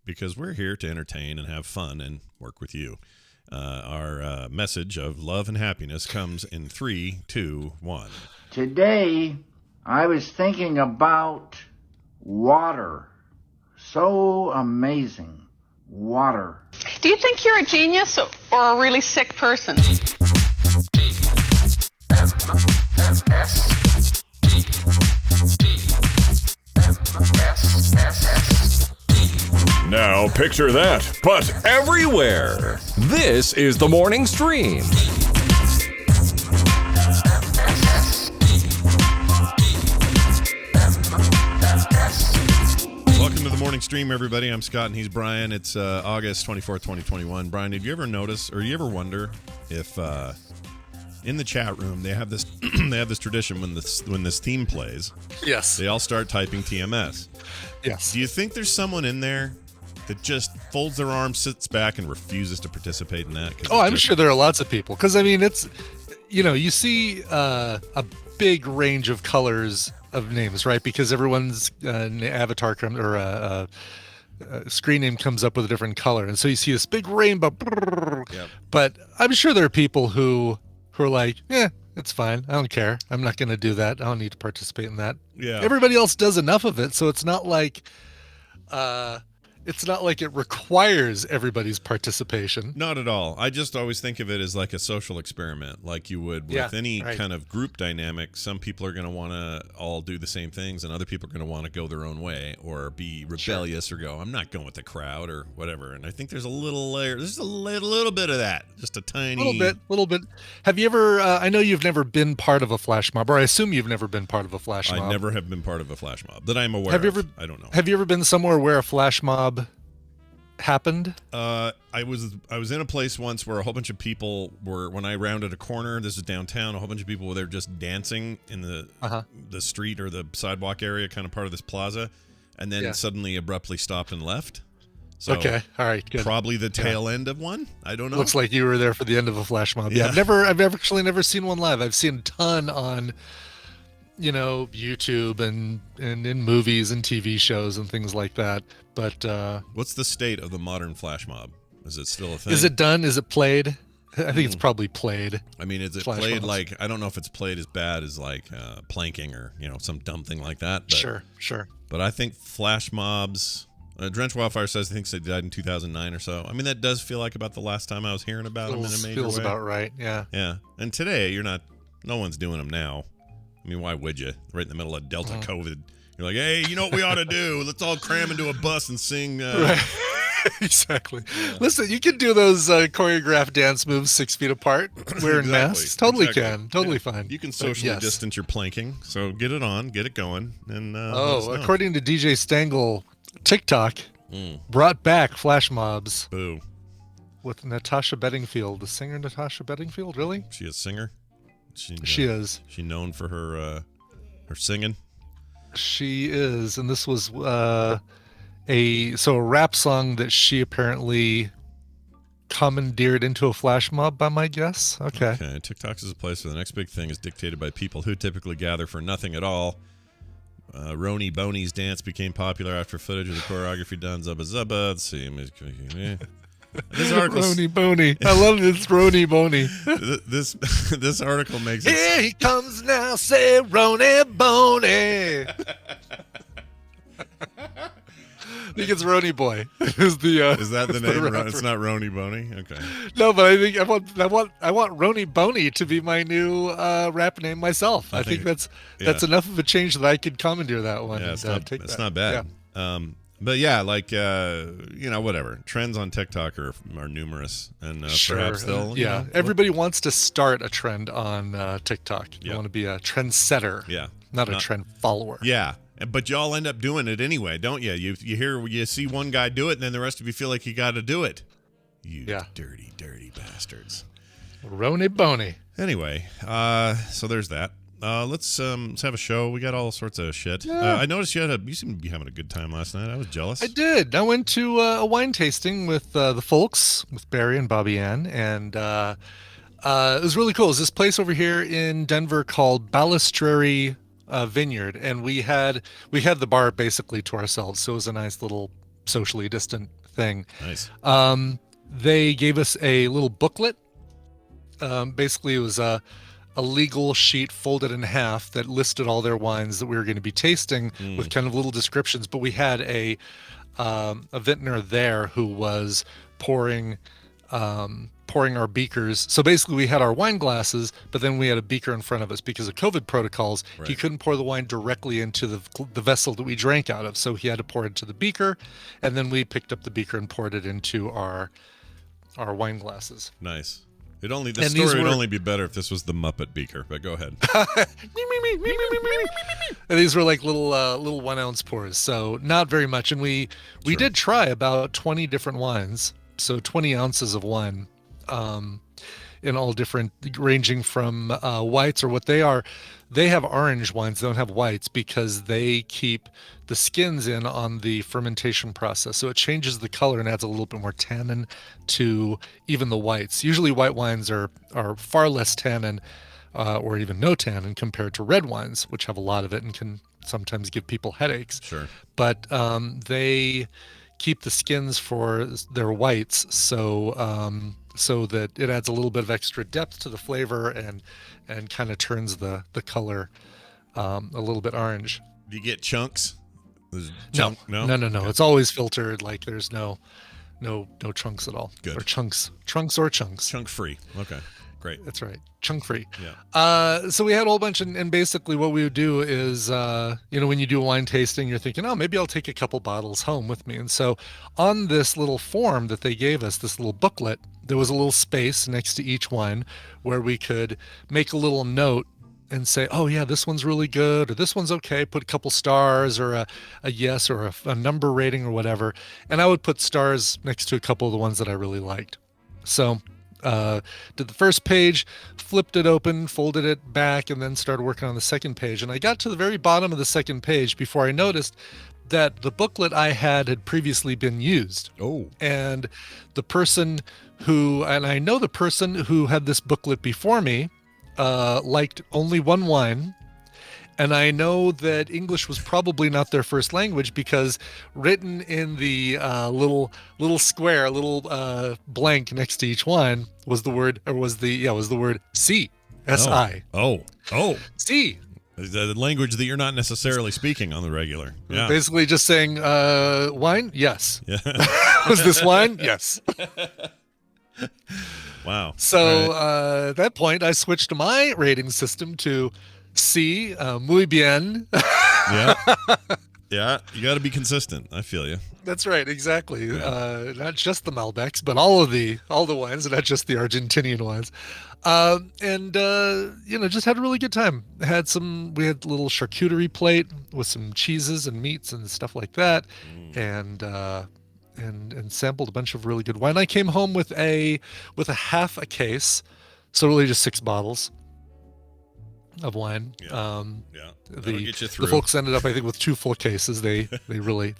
because we're here to entertain and have fun and work with you. Our message of love and happiness comes in 3, 2, 1. Today, I was thinking about water. So amazing. Water. Do you think you're a genius or a really sick person? Now picture that, but everywhere. This is the morning stream. Welcome to the morning stream, everybody. I'm Scott and he's Brian. It's August 24th, 2021. Brian, did you ever notice or you ever wonder if in the chat room they have this they have this tradition when this theme plays? Yes. They all start typing TMS. Yes. Do you think there's someone in there that just folds their arms, sits back, and refuses to participate in that? Oh, I'm sure there are lots of people. Because, I mean, it's, you see a big range of colors of names, right? Because everyone's avatar comes, or screen name comes up with a different color. And so you see this big rainbow. Yep. But I'm sure there are people who are like, yeah, it's fine. I don't care. I'm not going to do that. I don't need to participate in that. Yeah. Everybody else does enough of it. So it's not like... it's not like it requires everybody's participation. Not at all. I just always think of it as like a social experiment, like you would with any kind of group dynamic. Some people are going to want to all do the same things, and other people are going to want to go their own way or be rebellious or go, I'm not going with the crowd or whatever. And I think there's a little layer. There's a little bit of that, just a tiny little bit. Have you ever? I know you've never been part of a flash mob, or I assume you've never been part of a flash mob. I never have been part of a flash mob that I'm aware have you of. ever, I don't know. Have you ever been somewhere where a flash mob happened? I was in a place once where a whole bunch of people were, when I rounded a corner, this is downtown, a whole bunch of people were there just dancing in the street or the sidewalk area, kind of part of this plaza, and then suddenly abruptly stopped and left. So okay, all right, good. Probably the tail end of one. I don't know. Looks like you were there for the end of a flash mob. Yeah, I've actually never seen one live. I've seen a ton on YouTube and in movies and TV shows and things like that. But what's the state of the modern flash mob? Is it still a thing? Is it done? Is it played? I think it's probably played. I mean, is it played mobs? Like, I don't know if it's played as bad as like planking or some dumb thing like that. But, Sure. But I think flash mobs. Drench Wildfire says he thinks they died in 2009 or so. I mean, that does feel like about the last time I was hearing about them in a major way. Feels about right. Yeah. Yeah. And today, no one's doing them now. I mean, why would you? Right in the middle of Delta COVID. You're like, hey, you know what we ought to do? Let's all cram into a bus and sing. Right. Exactly. Yeah. Listen, you can do those choreographed dance moves 6 feet apart, wearing masks. Totally can. Totally fine. You can socially distance your planking. So get it on, get it going. And according to DJ Stengel, TikTok brought back flash mobs. Boo. With Natasha Bedingfield, the singer Natasha Bedingfield. Really? She a singer? She is. She known for her singing. She is, and this was a rap song that she apparently commandeered into a flash mob, by my guess. Okay. TikTok is a place where the next big thing is dictated by people who typically gather for nothing at all. Roney Boney's dance became popular after footage of the choreography done. Zubba Zubba. Let's see. This article, Roney Boney. I love this Roney Boney. This article makes it. Here he comes now, say Roney Boney. I think it's Roney Boy. Is that the name? It's not Roney Boney. Okay. No, but I think I want Roney Boney to be my new rap name myself. I think that's enough of a change that I could commandeer that one. Yeah, it's not bad. Yeah. But yeah, like whatever. Trends on TikTok are numerous, and perhaps they'll. Everybody wants to start a trend on TikTok. You want to be a trendsetter. Yeah. Not a trend follower. Yeah. But y'all end up doing it anyway, don't you? You see one guy do it, and then the rest of you feel like you got to do it. You dirty, dirty bastards. Roney Boney. Anyway, so there's that. Let's have a show. We got all sorts of shit. Yeah. I noticed you seemed to be having a good time last night. I was jealous. I did. I went to a wine tasting with the folks, with Barry and Bobby Ann, and it was really cool. It's this place over here in Denver called Balustrade Vineyard, and we had the bar basically to ourselves. So it was a nice little socially distant thing. Nice. They gave us a little booklet. Basically, it was a legal sheet folded in half that listed all their wines that we were going to be tasting with kind of little descriptions. But we had a vintner there who was pouring our beakers. So basically we had our wine glasses, but then we had a beaker in front of us because of COVID protocols. Right. He couldn't pour the wine directly into the vessel that we drank out of. So he had to pour it into the beaker, and then we picked up the beaker and poured it into our wine glasses. Nice. The story would only be better if this was the Muppet beaker, but go ahead. And these were like little 1 ounce pours, so not very much. And we did try about 20 different wines, so 20 ounces of wine, in all different, ranging from whites, or what they are. They have orange wines, they don't have whites, because they keep the skins in on the fermentation process. So it changes the color and adds a little bit more tannin to even the whites. Usually white wines are far less tannin, or even no tannin, compared to red wines, which have a lot of it and can sometimes give people headaches. Sure. But they keep the skins for their whites, so that it adds a little bit of extra depth to the flavor and kind of turns the color a little bit orange. Do you get chunks? No. Okay. It's always filtered. Like there's no chunks at all. Good. Or chunks or chunks. Chunk free. Okay, great. That's right. Chunk free. Yeah. So we had a whole bunch, and basically what we would do is, when you do a wine tasting, you're thinking, oh, maybe I'll take a couple bottles home with me. And so on this little form that they gave us, this little booklet, there was a little space next to each wine where we could make a little note and say, oh yeah, this one's really good, or this one's okay, put a couple stars, or a yes, or a number rating, or whatever. And I would put stars next to a couple of the ones that I really liked. So did the first page, flipped it open, folded it back, and then started working on the second page. And I got to the very bottom of the second page before I noticed that the booklet I had previously been used. Oh. And the person I know the person who had this booklet before me liked only one wine. And I know that English was probably not their first language, because written in the little square, blank next to each wine was the word Seeeeee, S-I. Oh. Seeeeee. The language that you're not necessarily speaking on the regular. Yeah. Basically just saying, wine? Yes. Yeah. Was this wine? Yes. Wow. So at that point, I switched my rating system to C, muy bien. Yeah. Yeah. You got to be consistent. I feel you. That's right. Exactly. Yeah. Not just the Malbecs, but all the wines, not just the Argentinian wines. Just had a really good time. We had a little charcuterie plate with some cheeses and meats and stuff like that. And sampled a bunch of really good wine. I came home with a half a case, so really just 6 bottles of wine. Yeah. That'll get you through. The folks ended up, I think, with 2 full cases. They really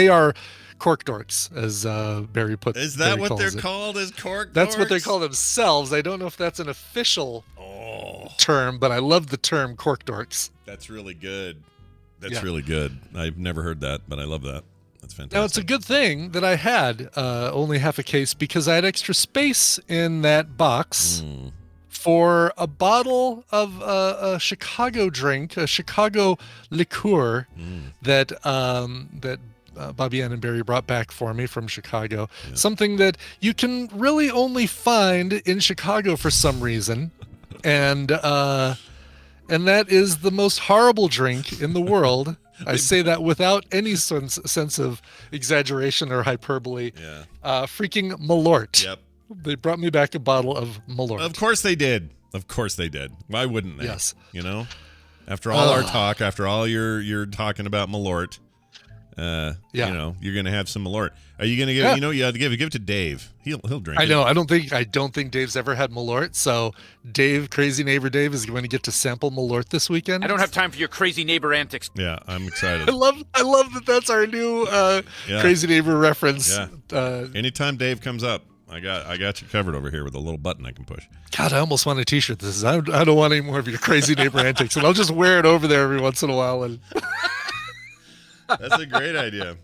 are Cork Dorks, as Barry put. Is that what they're called? As Cork Dorks? That's what they call themselves. I don't know if that's an official term, but I love the term Cork Dorks. That's really good. Really good. I've never heard that, but I love that. That's fantastic. Now, it's a good thing that I had only half a case, because I had extra space in that box for a bottle of a Chicago drink, a Chicago liqueur that Bobby Ann and Barry brought back for me from Chicago. Yeah. Something that you can really only find in Chicago for some reason. And that is the most horrible drink in the world. I say that without any sense of exaggeration or hyperbole. Yeah. Freaking Malort. Yep. They brought me back a bottle of Malort. Of course they did. Why wouldn't they? Yes. After all our talk, after all you're talking about Malort, you're gonna have some Malort. Are you gonna give? You have to give it to Dave. He'll drink. I know. I don't think Dave's ever had Malort. So Dave, crazy neighbor Dave, is going to get to sample Malort this weekend. I don't have time for your crazy neighbor antics. Yeah, I'm excited. I love that. That's our new crazy neighbor reference. Yeah. Anytime Dave comes up, I got you covered over here with a little button I can push. God, I almost want a T-shirt. I don't want any more of your crazy neighbor antics, and I'll just wear it over there every once in a while. And that's a great idea.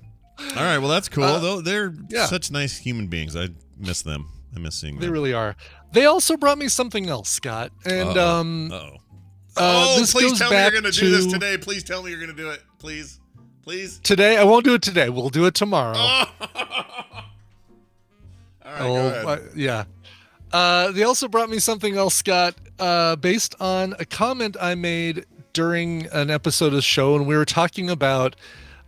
All right, well, that's cool. Though they're such nice human beings. I miss them. I miss seeing them. They really are. They also brought me something else, Scott. And this please goes tell me back you're going to do this today. Please tell me you're going to do it. Please. Today, I won't do it today. We'll do it tomorrow. Oh. All right, go ahead. Yeah. They also brought me something else, Scott, based on a comment I made during an episode of the show, and we were talking about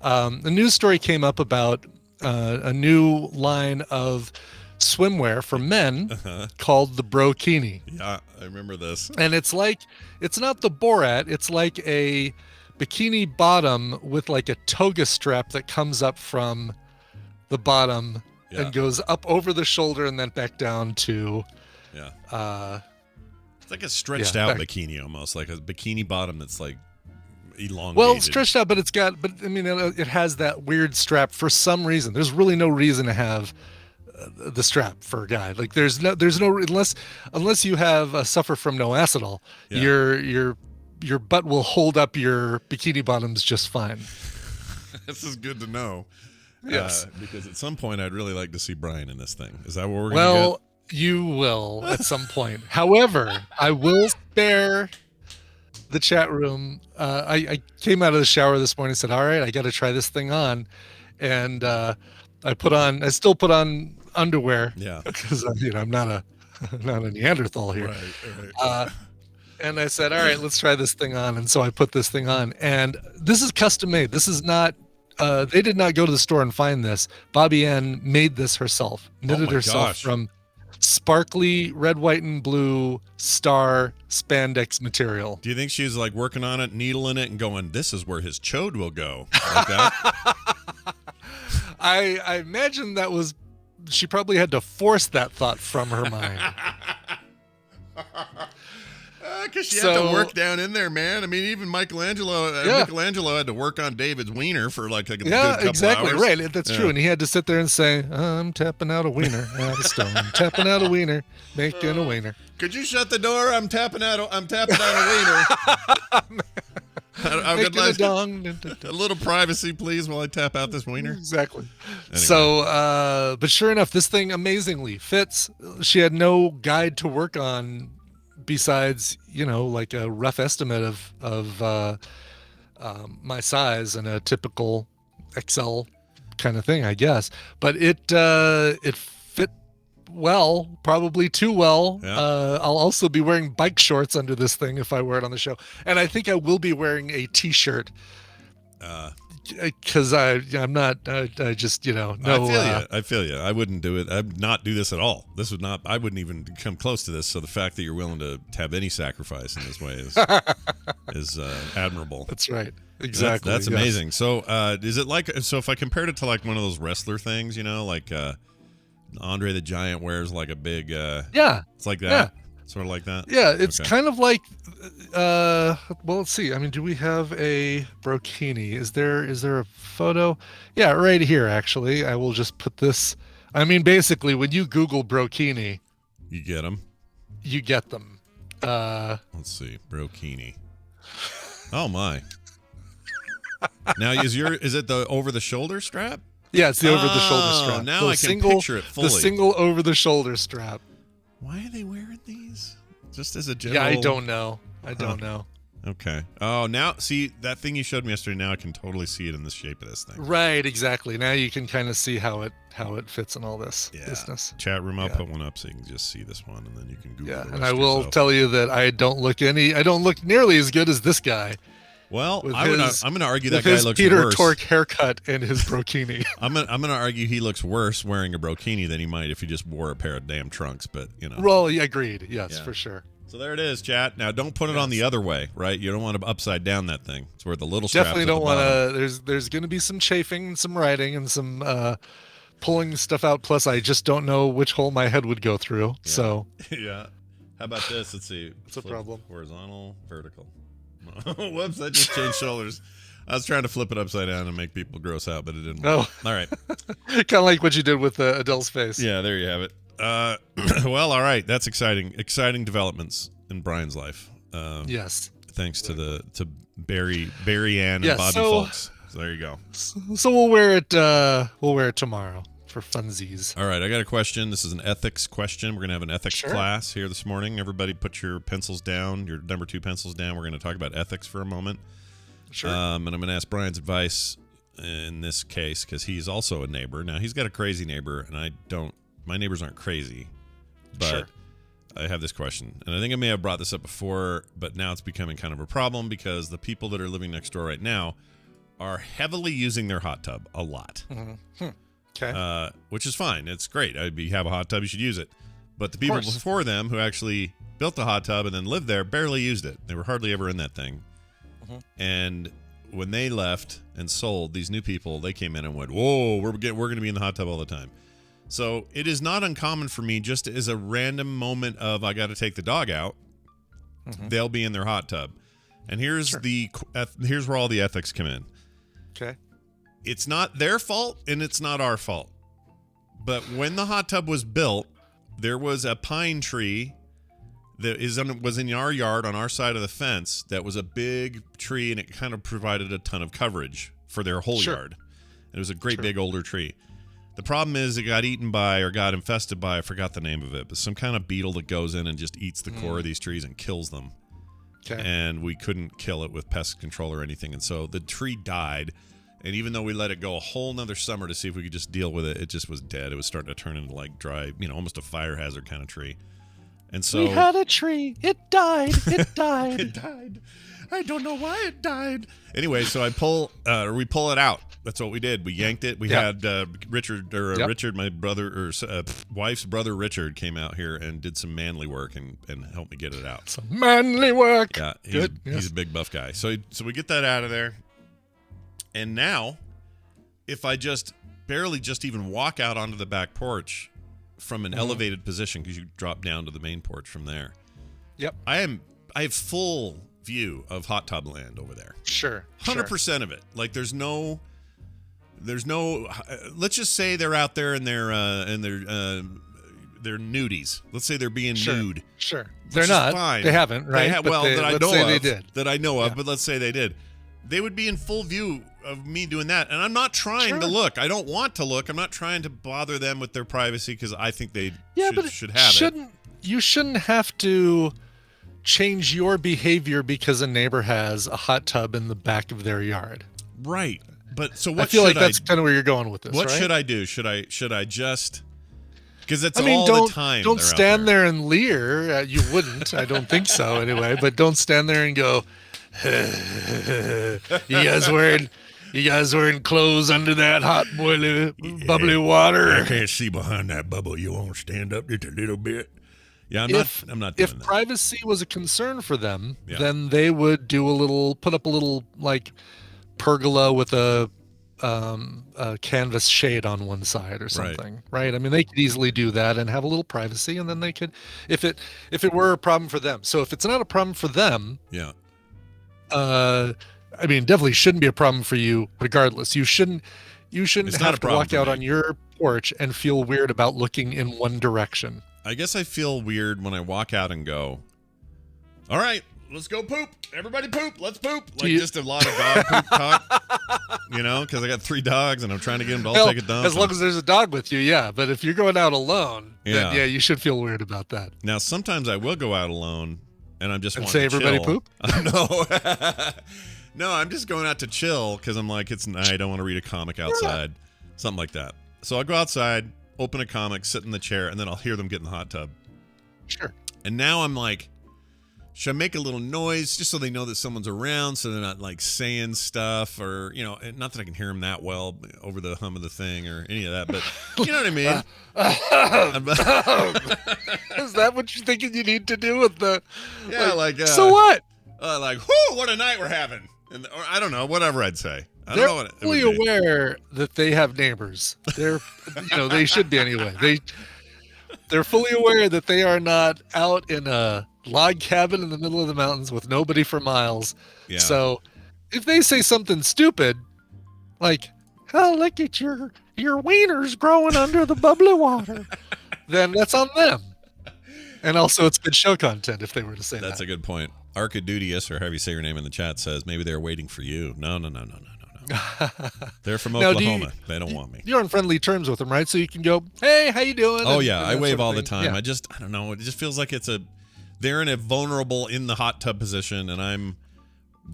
a news story came up about a new line of swimwear for men called the Kini. Yeah, I remember this. And it's not the Borat, it's like a bikini bottom with like a toga strap that comes up from the bottom and goes up over the shoulder and then back down to it's like a stretched out bikini, almost like a bikini bottom that's like elongated. Well, stretched out, but it has that weird strap for some reason. There's really no reason to have the strap for a guy. Like there's no unless you have suffer from no acetal, your butt will hold up your bikini bottoms just fine. This is good to know. Yes, because at some point I'd really like to see Brian in this thing. Is that what we're going to Well, you will at some point. However, I will spare the chat room. I came out of the shower this morning and said, all right, I got to try this thing on. And I still put on underwear. Yeah. Because I'm not a Neanderthal here. Right. And I said, all right, let's try this thing on. And so I put this thing on. And this is custom made. This is not, they did not go to the store and find this. Bobby Ann made this herself, knitted herself from sparkly red, white, and blue star spandex material. Do you think she's like working on it, needling it, and going, this is where his chode will go? Like that? I imagine she probably had to force that thought from her mind. Because she had to work down in there, man. I mean, even Michelangelo had to work on David's wiener for like a good couple exactly hours. Right. That's true. And he had to sit there and say, I'm tapping out a wiener out of stone. I'm tapping out a wiener, making a wiener. Could you shut the door? I'm tapping out a wiener. I would like a little privacy, please, while I tap out this wiener. Exactly. Anyway. So, but sure enough, this thing amazingly fits. She had no guide to work on besides, like a rough estimate of my size and a typical XL kind of thing, I guess. But it fit well, probably too well. Yeah. I'll also be wearing bike shorts under this thing if I wear it on the show, and I think I will be wearing a t-shirt because I'm not. I just no. I feel you. I wouldn't do it. I'd not do this at all. This would not. I wouldn't even come close to this. So the fact that you're willing to have any sacrifice in this way is admirable. That's right. Exactly. That's amazing. So is it like? So if I compared it to like one of those wrestler things, like Andre the Giant wears like a big. It's like that. Yeah. Sort of like that. Yeah, it's kind of like. Well, let's see. I mean, do we have a brokini? Is there a photo? Yeah, right here. Actually, I will just put this. I mean, basically, when you Google brokini, you get them. You get them. Let's see, brokini. Oh my! Now is it the over the shoulder strap? Yeah, it's the over the shoulder strap. Now I can picture it fully. The single over the shoulder strap. Why are they wearing these? Just as a general. Yeah, I don't know. Okay. Oh, now see that thing you showed me yesterday. Now I can totally see it in the shape of this thing. Right. Exactly. Now you can kind of see how it fits in all this business. Chat room. I'll put one up so you can just see this one, and then you can Google. Yeah, and I will tell you that I don't look nearly as good as this guy. Well, I'm going to argue that guy looks Peter worse. Tork haircut and his brokini. I'm going to argue he looks worse wearing a brokini than he might if he just wore a pair of damn trunks. But Well, agreed. Yes, for sure. So there it is, chat. Now don't put it on the other way, right? You don't want to upside down that thing. It's where the little strap. Definitely don't want to. There's going to be some chafing, and some writing, and some pulling stuff out. Plus, I just don't know which hole my head would go through. Yeah. So yeah. How about this? Let's see. It's a problem. Horizontal, vertical. Whoops! I just changed shoulders. I was trying to flip it upside down and make people gross out, but it didn't work. All right. Kind of like what you did with Adele's face. Yeah, there you have it. Well, all right. That's exciting. Exciting developments in Brian's life. Yes. Thanks to Barry Ann and Bobby Fulks. So there you go. So we'll wear it. We'll wear it tomorrow for funsies. All right, I got a question. This is an ethics question. We're gonna have an ethics class here this morning. Everybody, put your pencils down. Your number 2 pencils down. We're gonna talk about ethics for a moment. Sure. And I'm gonna ask Brian's advice in this case because he's also a neighbor. Now he's got a crazy neighbor, and I don't. My neighbors aren't crazy, but I have this question, and I think I may have brought this up before, but now it's becoming kind of a problem because the people that are living next door right now are heavily using their hot tub a lot. Mm-hmm. Okay. Which is fine. It's great. You have a hot tub, you should use it. But the people before them who actually built the hot tub and then lived there barely used it. They were hardly ever in that thing. Mm-hmm. And when they left and sold, these new people, they came in and went, whoa, we're going to be in the hot tub all the time. So it is not uncommon for me, just as a random moment of I got to take the dog out, they'll be in their hot tub. And here's here's where all the ethics come in. Okay. It's not their fault and it's not our fault. But when the hot tub was built, there was a pine tree that was in our yard on our side of the fence that was a big tree, and it kind of provided a ton of coverage for their whole yard. It was a great big older tree. The problem is it got eaten by or got infested by, I forgot the name of it, but some kind of beetle that goes in and just eats the core of these trees and kills them. Okay. And we couldn't kill it with pest control or anything. And so the tree died. And even though we let it go a whole nother summer to see if we could just deal with it, it just was dead. It was starting to turn into like dry, almost a fire hazard kind of tree. And so we had a tree. It died. It died. It died. I don't know why it died. Anyway, so we pull it out. That's what we did. We yanked it. We had Richard, my brother, wife's brother Richard came out here and did some manly work and helped me get it out. Some manly work. Yeah, he's a big buff guy. So we get that out of there. And now, if I just barely just even walk out onto the back porch from an elevated position, because you drop down to the main porch from there. Yep. I have full view of hot tub land over there. Sure. 100% of it. Like there's no let's just say they're out there and they're nudies. Let's say they're being nude. Sure. They're not. Fine. They haven't, right? That I know of, but let's say they did. They would be in full view of me doing that. And I'm not trying to look. I don't want to look. I'm not trying to bother them with their privacy because I think they should have it. You shouldn't have to change your behavior because a neighbor has a hot tub in the back of their yard. Right. But so what I feel like that's kind of where you're going with this, What right? should I do? Should I just... Because that's the time. Don't stand there and leer. You wouldn't. I don't think so anyway. But don't stand there and go, you guys wearing clothes under that hot bubbly water? I can't see behind that bubble. You won't stand up just a little bit. Yeah, I'm not doing if that. privacy was a concern for them, then they would put up a little like pergola with a canvas shade on one side or something, right? I mean, they could easily do that and have a little privacy, and then they could, if it were a problem for them. So if it's not a problem for them, I mean, definitely shouldn't be a problem for you regardless. You shouldn't have to walk out on your porch and feel weird about looking in one direction. I guess I feel weird when I walk out and go, all right, let's go poop. Everybody poop. Let's poop. Like just a lot of dog poop talk, because I got 3 dogs and I'm trying to get them to all take a dump. As long as there's a dog with you, yeah. But if you're going out alone, then you should feel weird about that. Now, sometimes I will go out alone and I'm just wanting say to everybody chill. Poop? No. No, I'm just going out to chill because I'm like, it's night. I want to read a comic outside. Something like that. So I'll go outside, open a comic, sit in the chair, and then I'll hear them get in the hot tub. Sure. And now I'm like, should I make a little noise just so they know that someone's around so they're not like saying stuff or, not that I can hear them that well over the hum of the thing or any of that, but you know what I mean? Is that what you're thinking you need to do with the... so what? Whoo, what a night we're having. Or I don't know, whatever I'd say. I don't know what fully aware that they have neighbors. They're, they should be anyway. They're fully aware that they are not out in a log cabin in the middle of the mountains with nobody for miles. Yeah. So if they say something stupid, like, oh, look at your wieners growing under the bubbly water, then that's on them. And also it's good show content if they were to say that. That's a good point. Arcadudius, or however you say your name in the chat, says maybe they're waiting for you. No. They're from Now, Oklahoma. They don't want me. You're on friendly terms with them, right? So you can go, hey, how you doing? Oh, yeah. I wave all the time. Yeah. I don't know. It just feels like they're in a vulnerable in the hot tub position, and I'm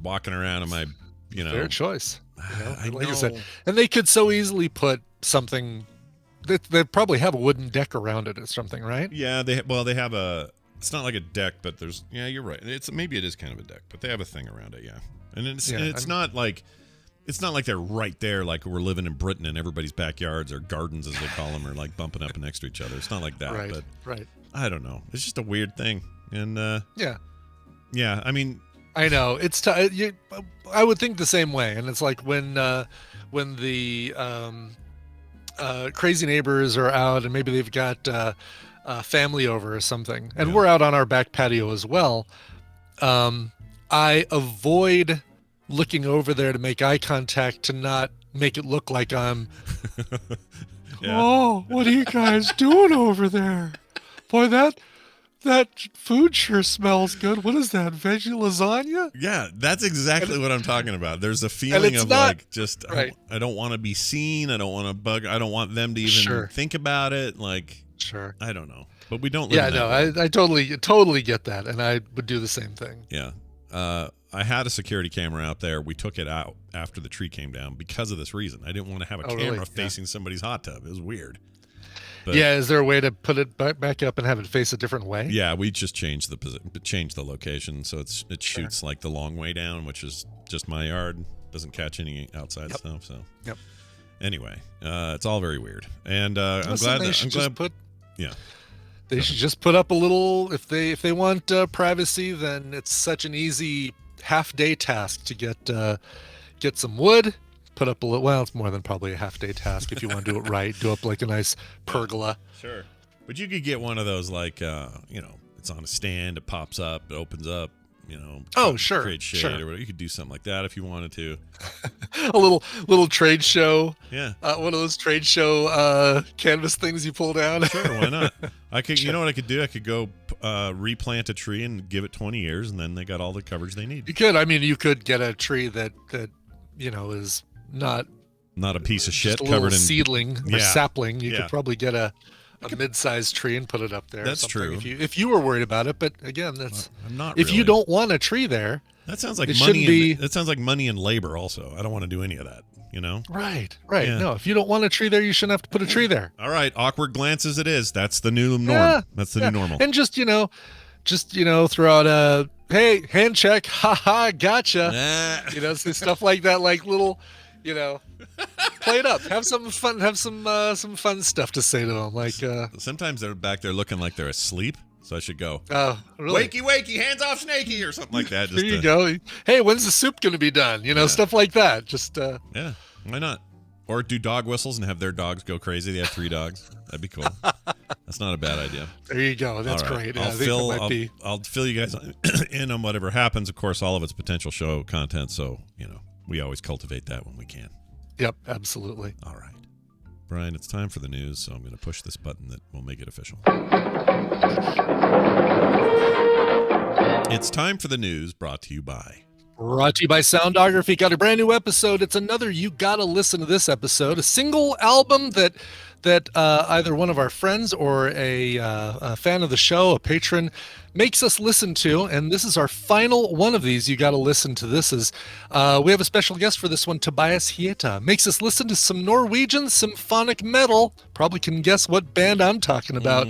walking around in my, Fair choice. I like know. I said, and they could so easily put something. They probably have a wooden deck around it or something, right? Yeah, they have a. It's not like a deck, but there's. Yeah, you're right. Maybe it is kind of a deck, but they have a thing around it. Yeah, and it's not like. It's not like they're right there, like we're living in Britain and everybody's backyards or gardens, as they call them, are like bumping up next to each other. It's not like that. Right. But Right. I don't know. It's just a weird thing, and Yeah. I mean, I know it's. I would think the same way, and it's like when the crazy neighbors are out, and maybe they've got family over or something, and we're out on our back patio as well. I avoid looking over there to make eye contact to not make it look like I'm. Oh, what are you guys doing over there? Boy, that food sure smells good. What is that, veggie lasagna? Yeah, that's exactly what I'm talking about. There's a feeling of like just right. I don't want to be seen. I don't want to bug. I don't want them to even think about it. Like, sure, I don't know, but we don't. Live in that I totally get that, and I would do the same thing. Yeah, I had a security camera out there. We took it out after the tree came down because of this reason. I didn't want to have a camera facing somebody's hot tub. It was weird. But, is there a way to put it back up and have it face a different way? Yeah, we just changed the location, so it shoots like the long way down, which is just my yard. Doesn't catch any outside stuff. So anyway, it's all very weird, and I'm glad. They should just put up a little. If they want privacy, then it's such an easy half-day task to get some wood. Put up a little. Well, it's more than probably a half-day task if you want to do it right. Do up like a nice pergola. Sure, but you could get one of those like it's on a stand. It pops up. It opens up. Oh, sure. Create shade or whatever. You could do something like that if you wanted to. A little trade show. Yeah. One of those trade show canvas things you pull down. Sure, why not? I could. You know what I could do? I could go replant a tree and give it 20 years, and then they got all the coverage they need. You could. I mean, you could get a tree that is not a piece of shit a covered in seedling or sapling. You could probably get a mid-sized tree and put it up there. That's true. If you were worried about it, but again, I'm not. If you don't want a tree there, that sounds like money. That sounds like money and labor. Also, I don't want to do any of that. Right. Yeah. No, if you don't want a tree there, you shouldn't have to put a tree there. All right, awkward glances. It is. That's the new norm. That's the new normal. And just throw out a hey hand check. Ha, gotcha. So stuff like that, like little. Play it up. Have some fun. Have some fun stuff to say to them. Like sometimes they're back there looking like they're asleep, so I should go. Oh, really? Wakey, hands off, Snakey, or something like that. There you go. Hey, when's the soup going to be done? Stuff like that. Just yeah, why not? Or do dog whistles and have their dogs go crazy. They have 3 dogs. That'd be cool. That's not a bad idea. There you go. That's great. Yeah, I'll fill you guys in on whatever happens. Of course, all of it's potential show content. So we always cultivate that when we can. Yep, absolutely. All right. Brian, it's time for the news, so I'm going to push this button that will make it official. It's time for the news, brought to you by Soundography. Got a brand new episode. It's another You Gotta Listen to This episode, a single album that either one of our friends or a fan of the show, a patron, makes us listen to, and this is our final one of these. You got to listen to this. We have a special guest for this one, Tobias Hieta. Makes us listen to some Norwegian symphonic metal. Probably can guess what band I'm talking about.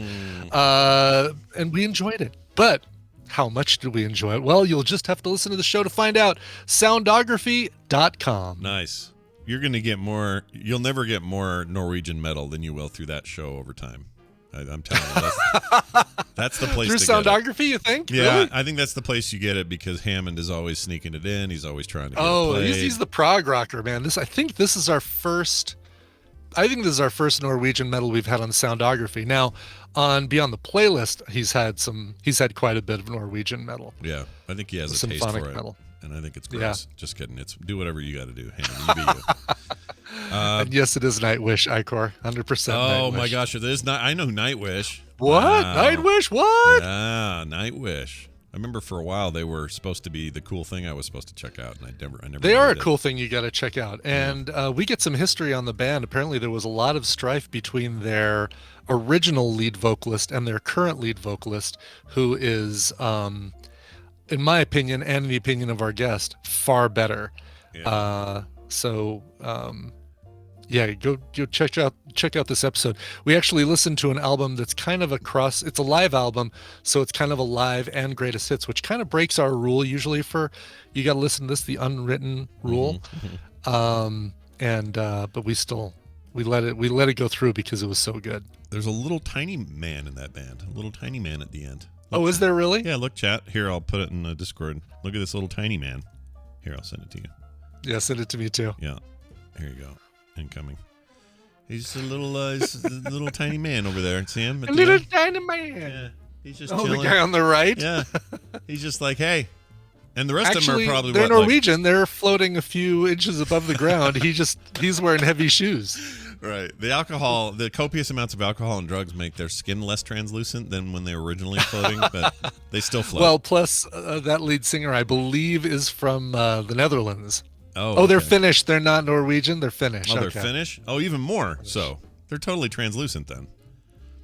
And we enjoyed it. But how much did we enjoy it? Well, you'll just have to listen to the show to find out. Soundography.com. Nice. You're going to get more. You'll never get more Norwegian metal than you will through that show over time. I'm telling you, that's the place. Through to Soundography, get it. You think? Yeah, really? I think that's the place you get it because Hammond is always sneaking it in. He's always trying to get it played. He's the prog rocker, man. I think this is our first Norwegian metal we've had on Soundography. Now, on Beyond the Playlist, he's had quite a bit of Norwegian metal. Yeah, I think he has a taste for it. Metal. And I think it's gross. Yeah. Just kidding. Do whatever you got to do, Hammond. You be you. And yes, it is Nightwish, Icor. 100%. Oh Nightwish. My gosh, it is not. I know Nightwish. What? Wow. Nightwish? What? Yeah, Nightwish. I remember for a while they were supposed to be the cool thing I was supposed to check out, and I never. They are a did. cool thing you got to check out, and we get some history on the band. Apparently, there was a lot of strife between their original lead vocalist and their current lead vocalist, who is, in my opinion, and in the opinion of our guest, far better. Yeah. Yeah, go check out this episode. We actually listened to an album that's kind of it's a live album, so it's kind of a live and greatest hits, which kind of breaks our rule usually for you got to listen to this, the unwritten rule. But we let it go through because it was so good. There's a little tiny man in that band, a little tiny man at the end. Look, is there really? Yeah, look, chat. Here, I'll put it in the Discord. Look at this little tiny man. Here, I'll send it to you. Yeah, send it to me too. Yeah, here you go. Incoming. He's a little tiny man over there. See him? A little tiny man. Yeah. He's just the chilling. guy on the right? Yeah. He's just like, hey. And the rest of them are probably they're Norwegian. They're floating a few inches above the ground. He's wearing heavy shoes. Right. The copious amounts of alcohol and drugs make their skin less translucent than when they were originally floating, but they still float. Well, plus that lead singer, I believe, is from the Netherlands. Oh, they're Finnish. They're not Norwegian. They're Finnish. Oh, they're Finnish? Oh, even more so. They're totally translucent then.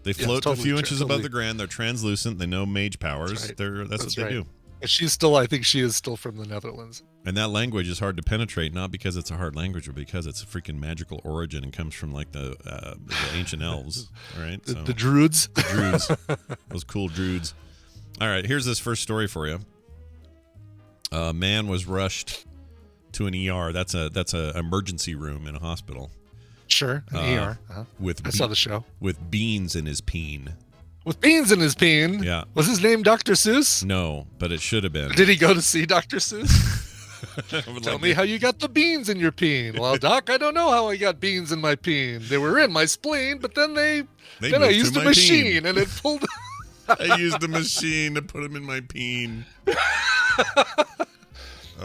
They float a few inches above the ground. They're translucent. They know mage powers. That's what they do. And I think she is still from the Netherlands. And that language is hard to penetrate, not because it's a hard language, but because it's a freaking magical origin and comes from like the ancient elves. All right, the Druids. The Druids, those cool Druids. All right, here's this first story for you. A man was rushed to an ER. That's a emergency room in a hospital. Sure, an ER. I saw the show. With beans in his peen. With beans in his peen? Yeah. Was his name Dr. Seuss? No, but it should have been. Did he go to see Dr. Seuss? Tell me how you got the beans in your peen. Well, Doc, I don't know how I got beans in my peen. They were in my spleen, but then I used a machine and it pulled. I used a machine to put them in my peen.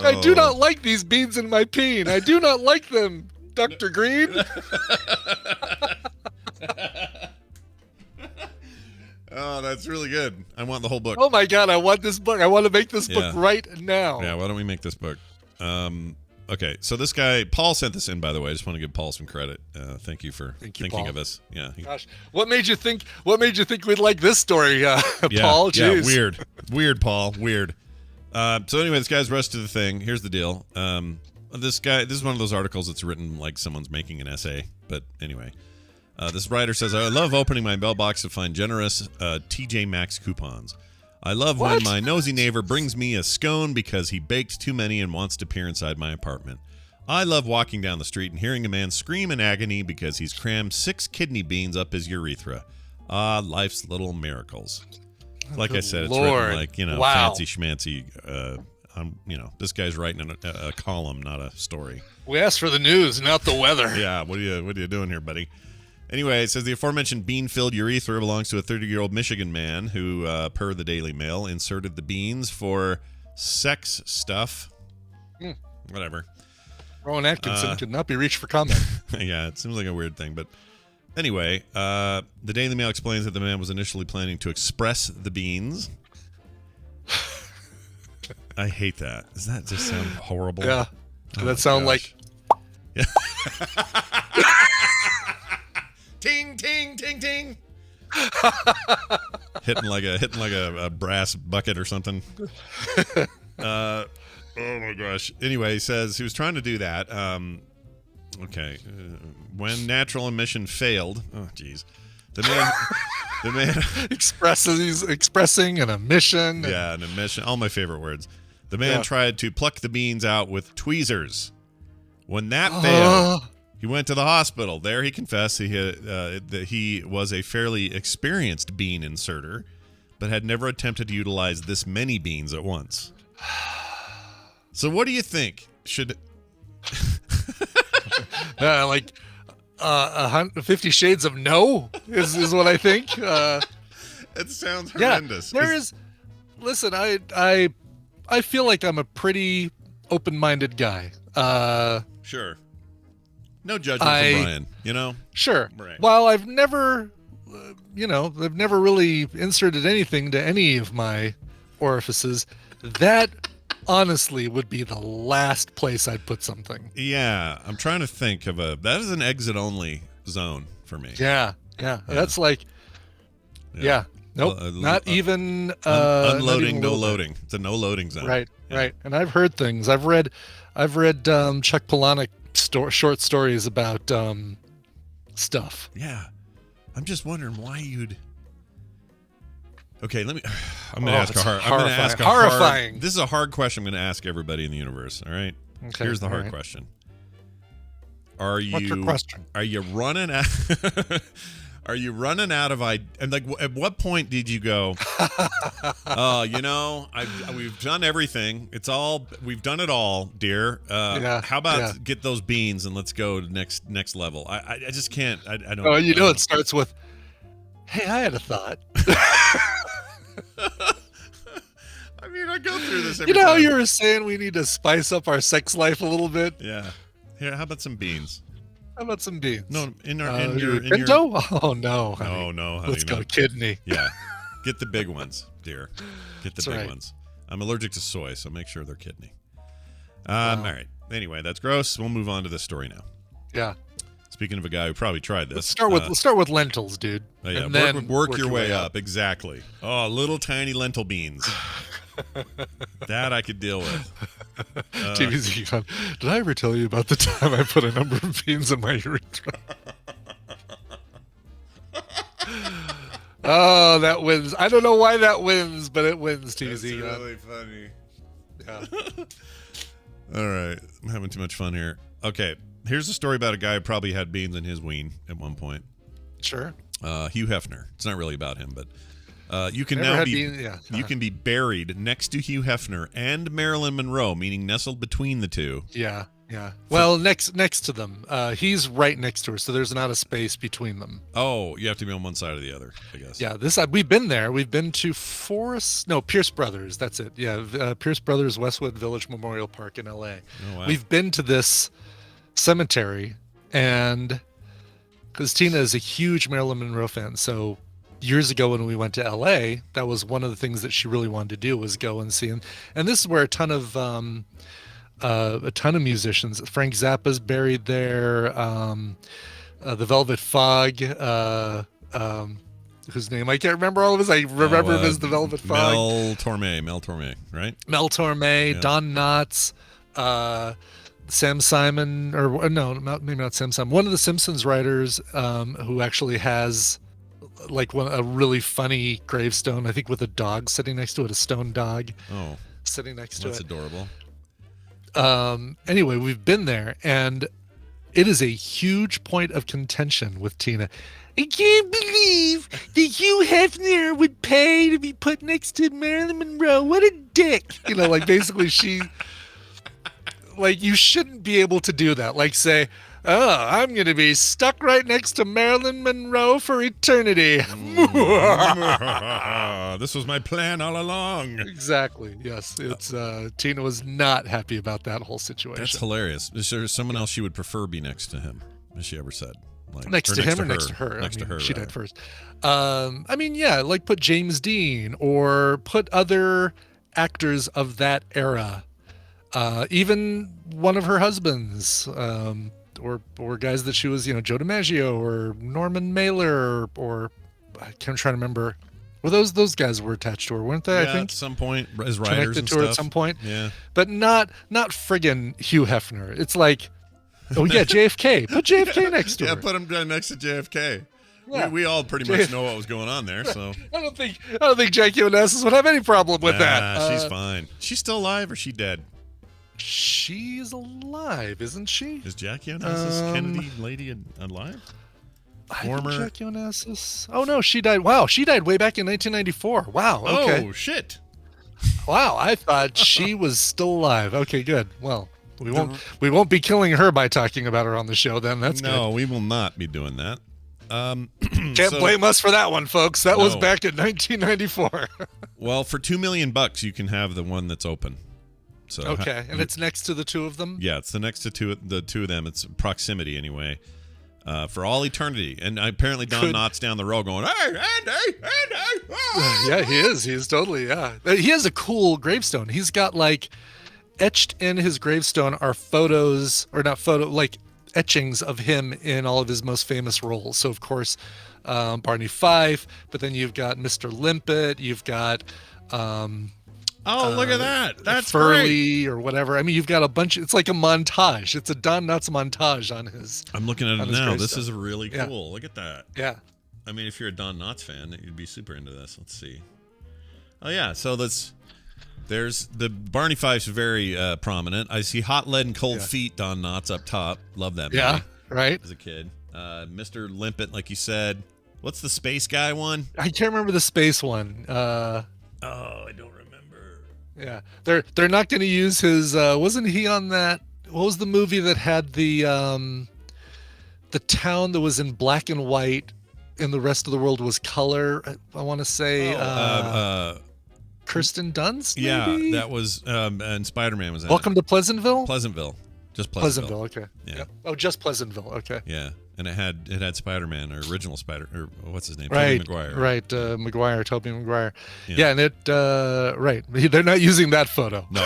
I do not like these beans in my peen. I do not like them, Dr. Green. Oh, that's really good. I want the whole book. Oh my God, I want this book. I want to make this book right now. Yeah, why don't we make this book? Okay, so this guy, Paul sent this in, by the way. I just want to give Paul some credit. Thank you for thinking Paul. of us. Yeah. Gosh, what made you think we'd like this story, Paul? Jeez. Yeah, weird, Paul. Weird. So anyway, this guy's rushed to the thing. Here's the deal. This is one of those articles that's written like someone's making an essay. But anyway, this writer says, I love opening my mailbox to find generous TJ Maxx coupons. I love when my nosy neighbor brings me a scone because he baked too many and wants to peer inside my apartment. I love walking down the street and hearing a man scream in agony because he's crammed 6 kidney beans up his urethra. Life's little miracles. Like I said, it's written like, fancy schmancy. This guy's writing a column, not a story. We asked for the news, not the weather. Yeah, what are you doing here, buddy? Anyway, it says the aforementioned bean-filled urethra belongs to a 30-year-old Michigan man who, per the Daily Mail, inserted the beans for sex stuff. Whatever. Rowan Atkinson could not be reached for comment. Yeah, it seems like a weird thing, but anyway, the Daily Mail explains that the man was initially planning to express the beans. I hate that. Does that just sound horrible? Yeah. Does that sound like... Yeah. Ting, ting, ting, ting. hitting like a brass bucket or something. Oh my gosh. Anyway, he says he was trying to do that. Okay. When natural emission failed, oh geez, the man he's expressing an emission. Yeah, an emission. All my favorite words. The man tried to pluck the beans out with tweezers. When that failed, he went to the hospital. There, he confessed that he was a fairly experienced bean inserter, but had never attempted to utilize this many beans at once. So, what do you think? Should 50 Shades of No is what I think. It sounds horrendous. There is. Listen, I feel like I'm a pretty open-minded guy. Sure. No judgment from Brian, Sure. Right. While I've never, I've never really inserted anything to any of my orifices, that honestly would be the last place I'd put something. Yeah, I'm trying to think of that is an exit only zone for me. Yeah. That's like, nope, not even unloading, not even no loading. It's a no loading zone. Right. And I've heard things. I've read Chuck Palahniuk short stories about stuff. Yeah, I'm just wondering why you'd. Okay, I'm going to ask a hard. I'm going to ask a horrifying. This is a hard question. I'm going to ask everybody in the univerce. All right. Okay. Here's the hard question. What's your question? Are you running out? Are you running out of and like at what point did you go? We've done everything. We've done it all, dear. How about get those beans and let's go to next level? I just can't. I don't. Oh, it starts with, "Hey, I had a thought." I mean, I go through this every time. How you were saying we need to spice up our sex life a little bit? Yeah. Here, how about some beans? How about some beans? No, in your Pinto? Oh no, honey. No, honey. Let's go kidney. Yeah, get the big ones, dear. Get the That's big right. ones. I'm allergic to soy, so make sure they're kidney. All right. Anyway, that's gross. We'll move on to this story now. Yeah. Speaking of a guy who probably tried this, let's start with lentils, dude. Oh, yeah, and then work your way up. Exactly. Oh, little tiny lentil beans. That I could deal with. TVZ, did I ever tell you about the time I put a number of beans in my urethra? Oh, that wins. I don't know why that wins, but it wins, TVZ. That's really funny. Yeah. All right. I'm having too much fun here. Okay. Here's a story about a guy who probably had beans in his ween at one point. Sure. Hugh Hefner. It's not really about him, but you can you can be buried next to Hugh Hefner and Marilyn Monroe, meaning nestled between the two. Yeah. Well, next to them. He's right next to her, so there's not a space between them. Oh, you have to be on one side or the other, I guess. Yeah, we've been there. We've been to Pierce Brothers. That's it. Yeah, Pierce Brothers Westwood Village Memorial Park in L.A. Oh, wow. We've been to this cemetery, and because Tina is a huge Marilyn Monroe fan, so years ago when we went to LA, that was one of the things that she really wanted to do, was go and see. And this is where a ton of musicians. Frank Zappa's buried there. The Velvet Fog, whose name I can't remember all of his. I remember him as the Velvet Fog. Mel Torme, right? Mel Torme, yeah. Don Knotts, Sam Simon, or no, maybe not Sam Simon. One of the Simpsons writers, who actually has like a really funny gravestone, I think, with a dog sitting next to it, a stone dog. Oh, sitting next to it. That's adorable. Anyway, we've been there, and it is a huge point of contention with Tina. I can't believe that Hugh Hefner would pay to be put next to Marilyn Monroe. What a dick. Like basically you shouldn't be able to do that. Like say, oh, I'm going to be stuck right next to Marilyn Monroe for eternity. This was my plan all along. Exactly. Yes. It's Tina was not happy about that whole situation. That's hilarious. Is there someone else she would prefer be next to him? Has she ever said? Like, next to him or next to her? Next to her. She died first. Like put James Dean or put other actors of that era. Even one of her husbands, or guys that she was, Joe DiMaggio or Norman Mailer, or I can't try to remember. Well, those guys were attached to her, weren't they? Yeah, I think at some point as writers connected and to her stuff. at some point. Yeah, but not friggin' Hugh Hefner. It's like, oh yeah, JFK. Put JFK next to her. Yeah, put him next to JFK. Yeah. We all pretty much know what was going on there. So I don't think Jackie Onassis would have any problem with that. She's fine. She's still alive or she dead? She's alive, isn't she? Is Jackie Onassis Kennedy lady alive? Former Jackie Onassis. Oh no, she died. Wow, she died way back in 1994. Wow. Okay. Oh shit. Wow, I thought she was still alive. Okay, good. Well, we won't be killing her by talking about her on the show. Then that's no, good. We will not be doing that. Can't blame us for that one, folks. That was back in 1994. Well, for $2 million, you can have the one that's open. So okay, and it's next to the two of them. Yeah, it's the next to the two of them. It's proximity anyway, for all eternity. And apparently Don Knotts down the road going, "Hey, Andy, Yeah, he is. He is totally, yeah. He has a cool gravestone. He's got like etched in his gravestone are photos, or not photo, like etchings of him in all of his most famous roles. So, of course, Barney Fife, but then you've got Mr. Limpet, you've got look at that. That's Furley great. or whatever. I mean, you've got a bunch. It's like a montage. It's a Don Knotts montage on his. I'm looking at it now. gravestone. This is really cool. Look at that. Yeah. I mean, if you're a Don Knotts fan, you'd be super into this. Let's see. Oh, yeah. So there's the Barney Fife's very prominent. I see Hot Lead and Cold Feet, Don Knotts up top. Love that movie. Yeah, right. As a kid. Mr. Limpet, like you said. What's the space guy one? I can't remember the space one. I don't remember. Yeah. They're not going to use his, wasn't he on that? What was the movie that had the town that was in black and white and the rest of the world was color? I want to say Kirsten Dunst, maybe? Yeah, that was, and Spider-Man was in Welcome to Pleasantville? Pleasantville. Just Pleasantville. Okay. Yeah. Yep. Oh, just Pleasantville. Okay. Yeah, and it had Spider-Man, or original Spider, or what's his name? Right. Tobey Maguire. Right. Tobey Maguire. Yeah, and it. Right. They're not using that photo. No.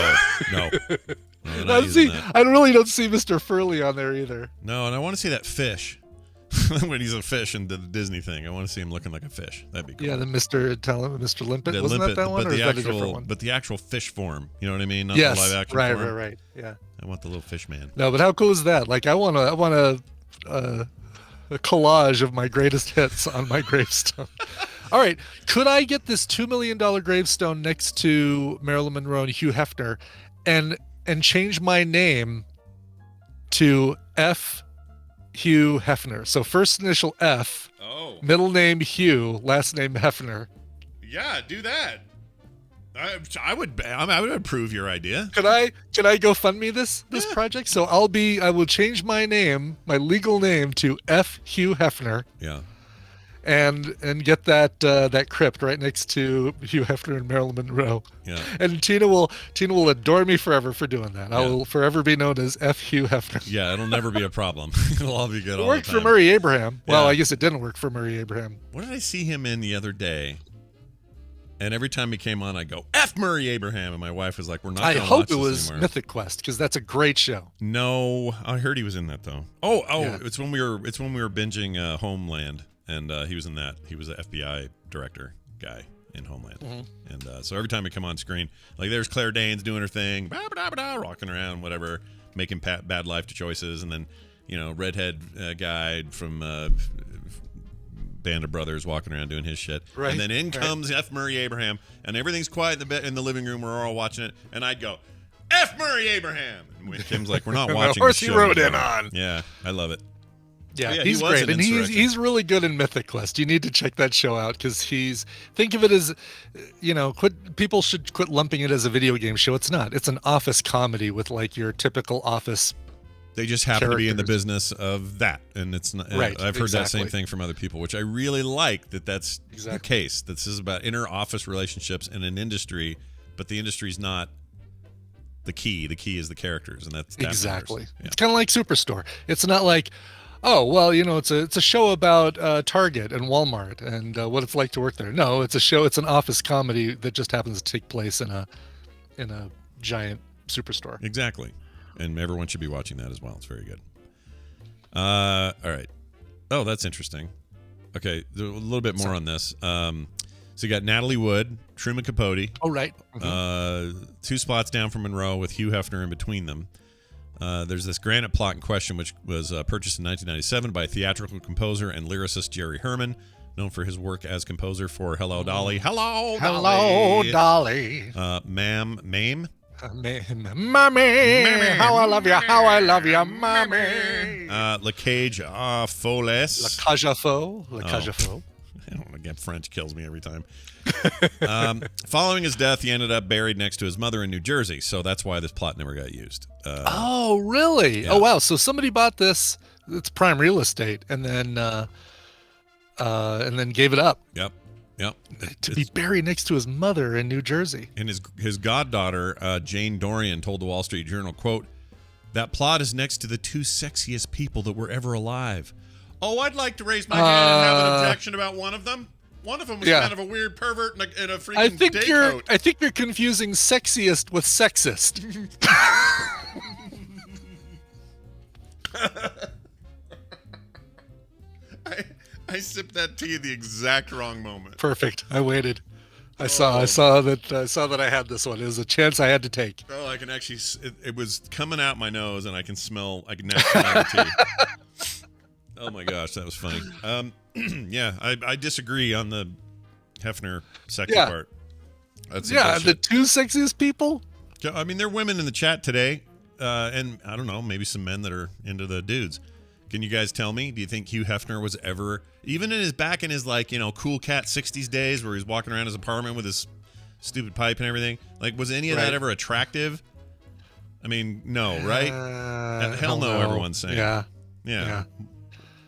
That. I really don't see Mr. Furley on there either. No, and I want to see that fish. When he's a fish in the Disney thing, I want to see him looking like a fish. That'd be cool. Yeah, the Mr. Limpet. Wasn't Limpet, that one, or is that a different one? But the actual fish form. You know what I mean? Not Yes. the live action Right. form. Right. Yeah. I want the little fish man. No, but how cool is that? Like, I want a collage of my greatest hits on my gravestone. All right, could I get this $2 million gravestone next to Marilyn Monroe and Hugh Hefner, and change my name to F. Hugh Hefner? So first initial F, middle name Hugh, last name Hefner. Yeah, do that. I would approve your idea. Can I go fund me this project? So I will change my name, my legal name, to F. Hugh Hefner. Yeah. And get that crypt right next to Hugh Hefner and Marilyn Monroe. Yeah. And Tina will adore me forever for doing that. I will forever be known as F. Hugh Hefner. Yeah, it'll never be a problem. It'll all be good. It worked for Murray Abraham. Yeah. Well, I guess it didn't work for Murray Abraham. What did I see him in the other day? And every time he came on, I go, F. Murray Abraham. And my wife was like, we're not going to watch this I hope it was anymore. Mythic Quest, because that's a great show. No, I heard he was in that, though. Yeah. It's when we were binging Homeland, and he was in that. He was the FBI director guy in Homeland. Mm-hmm. And so every time he come on screen, like there's Claire Danes doing her thing, rocking around, whatever, making bad life choices. And then, redhead guy from Band of Brothers walking around doing his shit. Right. And then in comes F. Murray Abraham, and everything's quiet in the living room. We're all watching it, and I'd go, F. Murray Abraham. And Kim's like, we're not watching the horse the he show rode anymore. in on. Yeah, I love it. Yeah, he he's was great, an and insurrection. he's really good in Mythic Quest. You need to check that show out, because think of it as, people should quit lumping it as a video game show. It's not. It's an office comedy with like your typical office. They just happen to be in the business of that, and it's not. Right, I've heard that same thing from other people, which I really like. That's the case. This is about inner office relationships in an industry, but the industry's not the key. The key is the characters, and that Exactly. matters. Yeah. It's kind of like Superstore. It's not like, oh well, it's a show about Target and Walmart and what it's like to work there. No, it's a show. It's an office comedy that just happens to take place in a giant superstore. Exactly. And everyone should be watching that as well. It's very good. All right. Oh, that's interesting. Okay, a little bit more on this. So you got Natalie Wood, Truman Capote. Oh, right. Mm-hmm. 2 spots down from Monroe with Hugh Hefner in between them. There's this granite plot in question, which was purchased in 1997 by theatrical composer and lyricist Jerry Herman, known for his work as composer for Hello, Dolly. Hello, Dolly. Mame. Mommy, how I love you, mommy. La Cage Foles. La Cage Faux. I don't know, again, French kills me every time. Following his death, he ended up buried next to his mother in New Jersey, so that's why this plot never got used. Oh, really? Yeah. Oh, wow. So somebody bought this. It's prime real estate, and then gave it up. Yep. To be buried next to his mother in New Jersey. And his goddaughter, Jane Dorian, told the Wall Street Journal, quote, "That plot is next to the 2 sexiest people that were ever alive." Oh, I'd like to raise my hand and have an objection about one of them. One of them was kind of a weird pervert in a freaking day coat. I think you're confusing sexiest with sexist. I sipped that tea at the exact wrong moment. Perfect. I waited. I saw that I had this one. It was a chance I had to take. Oh, I can actually. It was coming out my nose, and I can smell. I can now smell the tea. Oh my gosh, that was funny. Yeah, I disagree on the Hefner sexy part. That's the two sexiest people. I mean, there are women in the chat today, and I don't know, maybe some men that are into the dudes. Can you guys tell me? Do you think Hugh Hefner was ever, even in his like, cool cat 60s days where he's walking around his apartment with his stupid pipe and everything? Like, was any of that ever attractive? I mean, no, right? Hell no, everyone's saying. Yeah.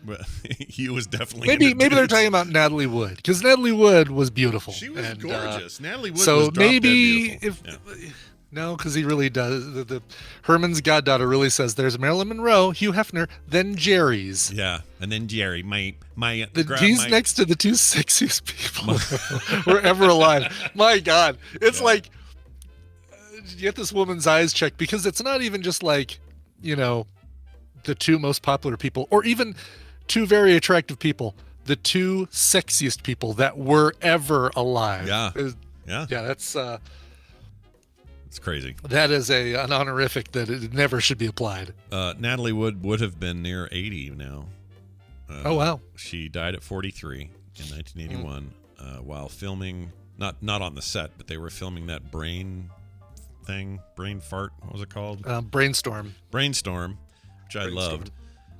But Hugh was definitely maybe they're talking about Natalie Wood, because Natalie Wood was beautiful. She was gorgeous. Natalie Wood so was maybe beautiful. No, because he really does. The Herman's goddaughter really says there's Marilyn Monroe, Hugh Hefner, then Jerry's. Yeah, and then Jerry, he's next to the two sexiest people who were ever alive. My God, it's like you get this woman's eyes checked, because it's not even just like the two most popular people, or even two very attractive people. The two sexiest people that were ever alive. Yeah. That's. It's crazy. That is an honorific that it never should be applied. Natalie Wood would have been near 80 now. Oh, wow. She died at 43 in 1981 while filming, not on the set, but they were filming that brain fart. What was it called? Brainstorm, which I loved.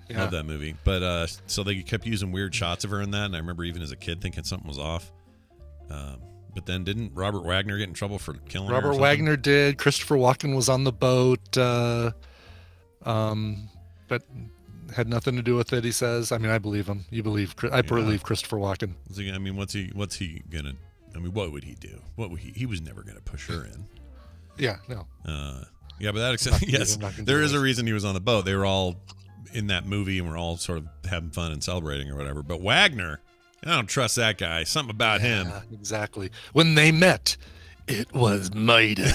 Yeah. Love that movie. But so they kept using weird shots of her in that, and I remember even as a kid thinking something was off. But then didn't Robert Wagner get in trouble for killing her? Robert Wagner did. Christopher Walken was on the boat, but had nothing to do with it, he says. I mean, I believe him. I believe Christopher Walken. I mean, what's he gonna? I mean, what would he do? He was never gonna push her in. Yeah, no. Yeah, but that extent, yes, there is a reason he was on the boat. They were all in that movie and we're all sort of having fun and celebrating or whatever. But Wagner, I don't trust that guy. Something about him. Exactly. When they met, it was murder.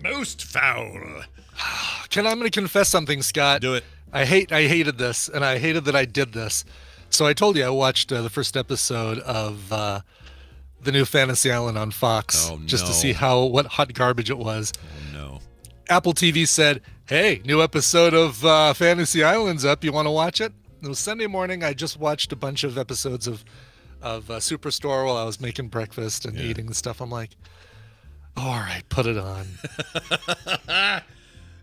Most foul. I'm going to confess something, Scott. Do it. I hated this, and I hated that I did this. So I told you I watched the first episode of the new Fantasy Island on Fox just to see what hot garbage it was. Oh, no. Apple TV said, hey, new episode of Fantasy Island's up. You want to watch it? It was Sunday morning. I just watched a bunch of episodes of Superstore while I was making breakfast and eating the stuff. I'm like, all right, put it on.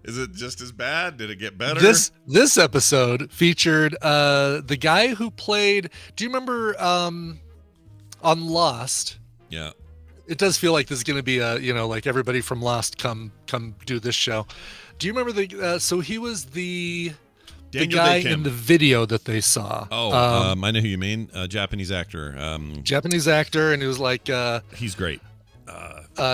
Is it just as bad? Did it get better? This episode featured the guy who played. Do you remember on Lost? Yeah. It does feel like there's going to be like everybody from Lost come do this show. Do you remember so he was the guy in the video that they saw. I know who you mean. Japanese actor. Japanese actor, and he was like. He's great.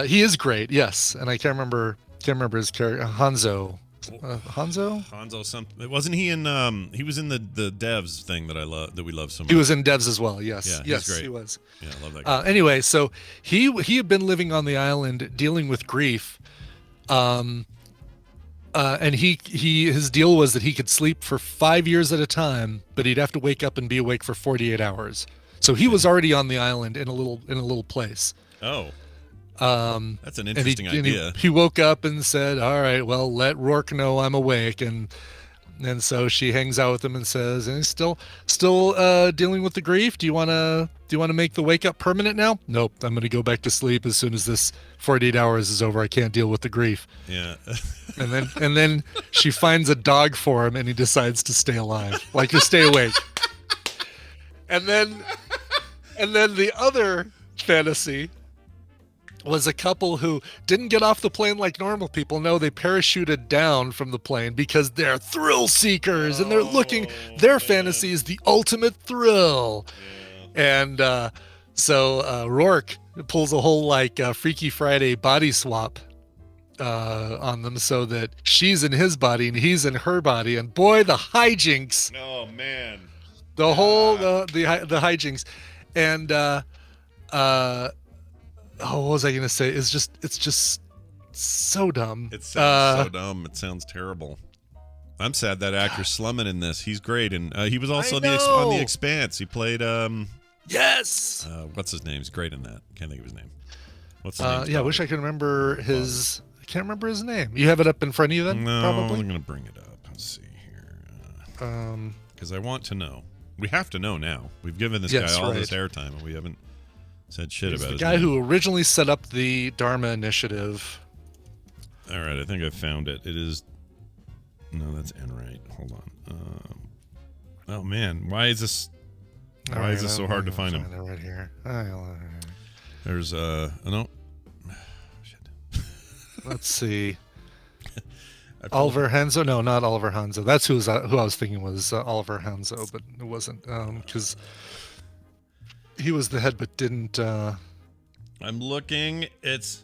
He is great. Yes, and I can't remember his character. Hanzo. Hanzo something. Wasn't he in? He was in the Devs thing that we love so much. He was in Devs as well. Yes. Yeah, yes, great. He was. Yeah, I love that guy. Anyway, so he had been living on the island dealing with grief. And his deal was that he could sleep for 5 years at a time, but he'd have to wake up and be awake for 48 hours. So he was already on the island in a little place. Oh. That's an interesting idea. He woke up and said, all right, well, let Rourke know I'm awake. And so she hangs out with him and says, and he's still dealing with the grief. Do you want to make the wake up permanent now? Nope. I'm going to go back to sleep as soon as this 48 hours is over. I can't deal with the grief. Yeah. and then she finds a dog for him and he decides to stay alive, like to stay awake. And then the other fantasy was a couple who didn't get off the plane like normal people. No, they parachuted down from the plane because they're thrill seekers and they're looking. Their fantasy is the ultimate thrill. Yeah. And so Rourke pulls a whole Freaky Friday body swap on them so that she's in his body and he's in her body. And boy, the hijinks. Oh man. The whole the hijinks. And what was I gonna say? It's just so dumb. It sounds so dumb. It sounds terrible. I'm sad that actor's slumming in this. He's great, and he was also on the Expanse. He played yes. What's his name? He's great in that. Can't think of his name. What's his name? Yeah, I wish I could remember his. I can't remember his name. You have it up in front of you then? No, probably. I'm gonna bring it up. Let's see here. Because I want to know. We have to know now. We've given this guy all this airtime, and we haven't said shit about it. The guy who originally set up the Dharma Initiative. All right, I think I found it. It is. No, that's Enright. Hold on. Oh man, why is this? Why is this so hard to find him? Right here. There's no. Shit. Let's see. Oliver Hanzo? No, not Oliver Hanzo. That's who I was thinking was Oliver Hanzo, but it wasn't because he was the head, but didn't. I'm looking. It's.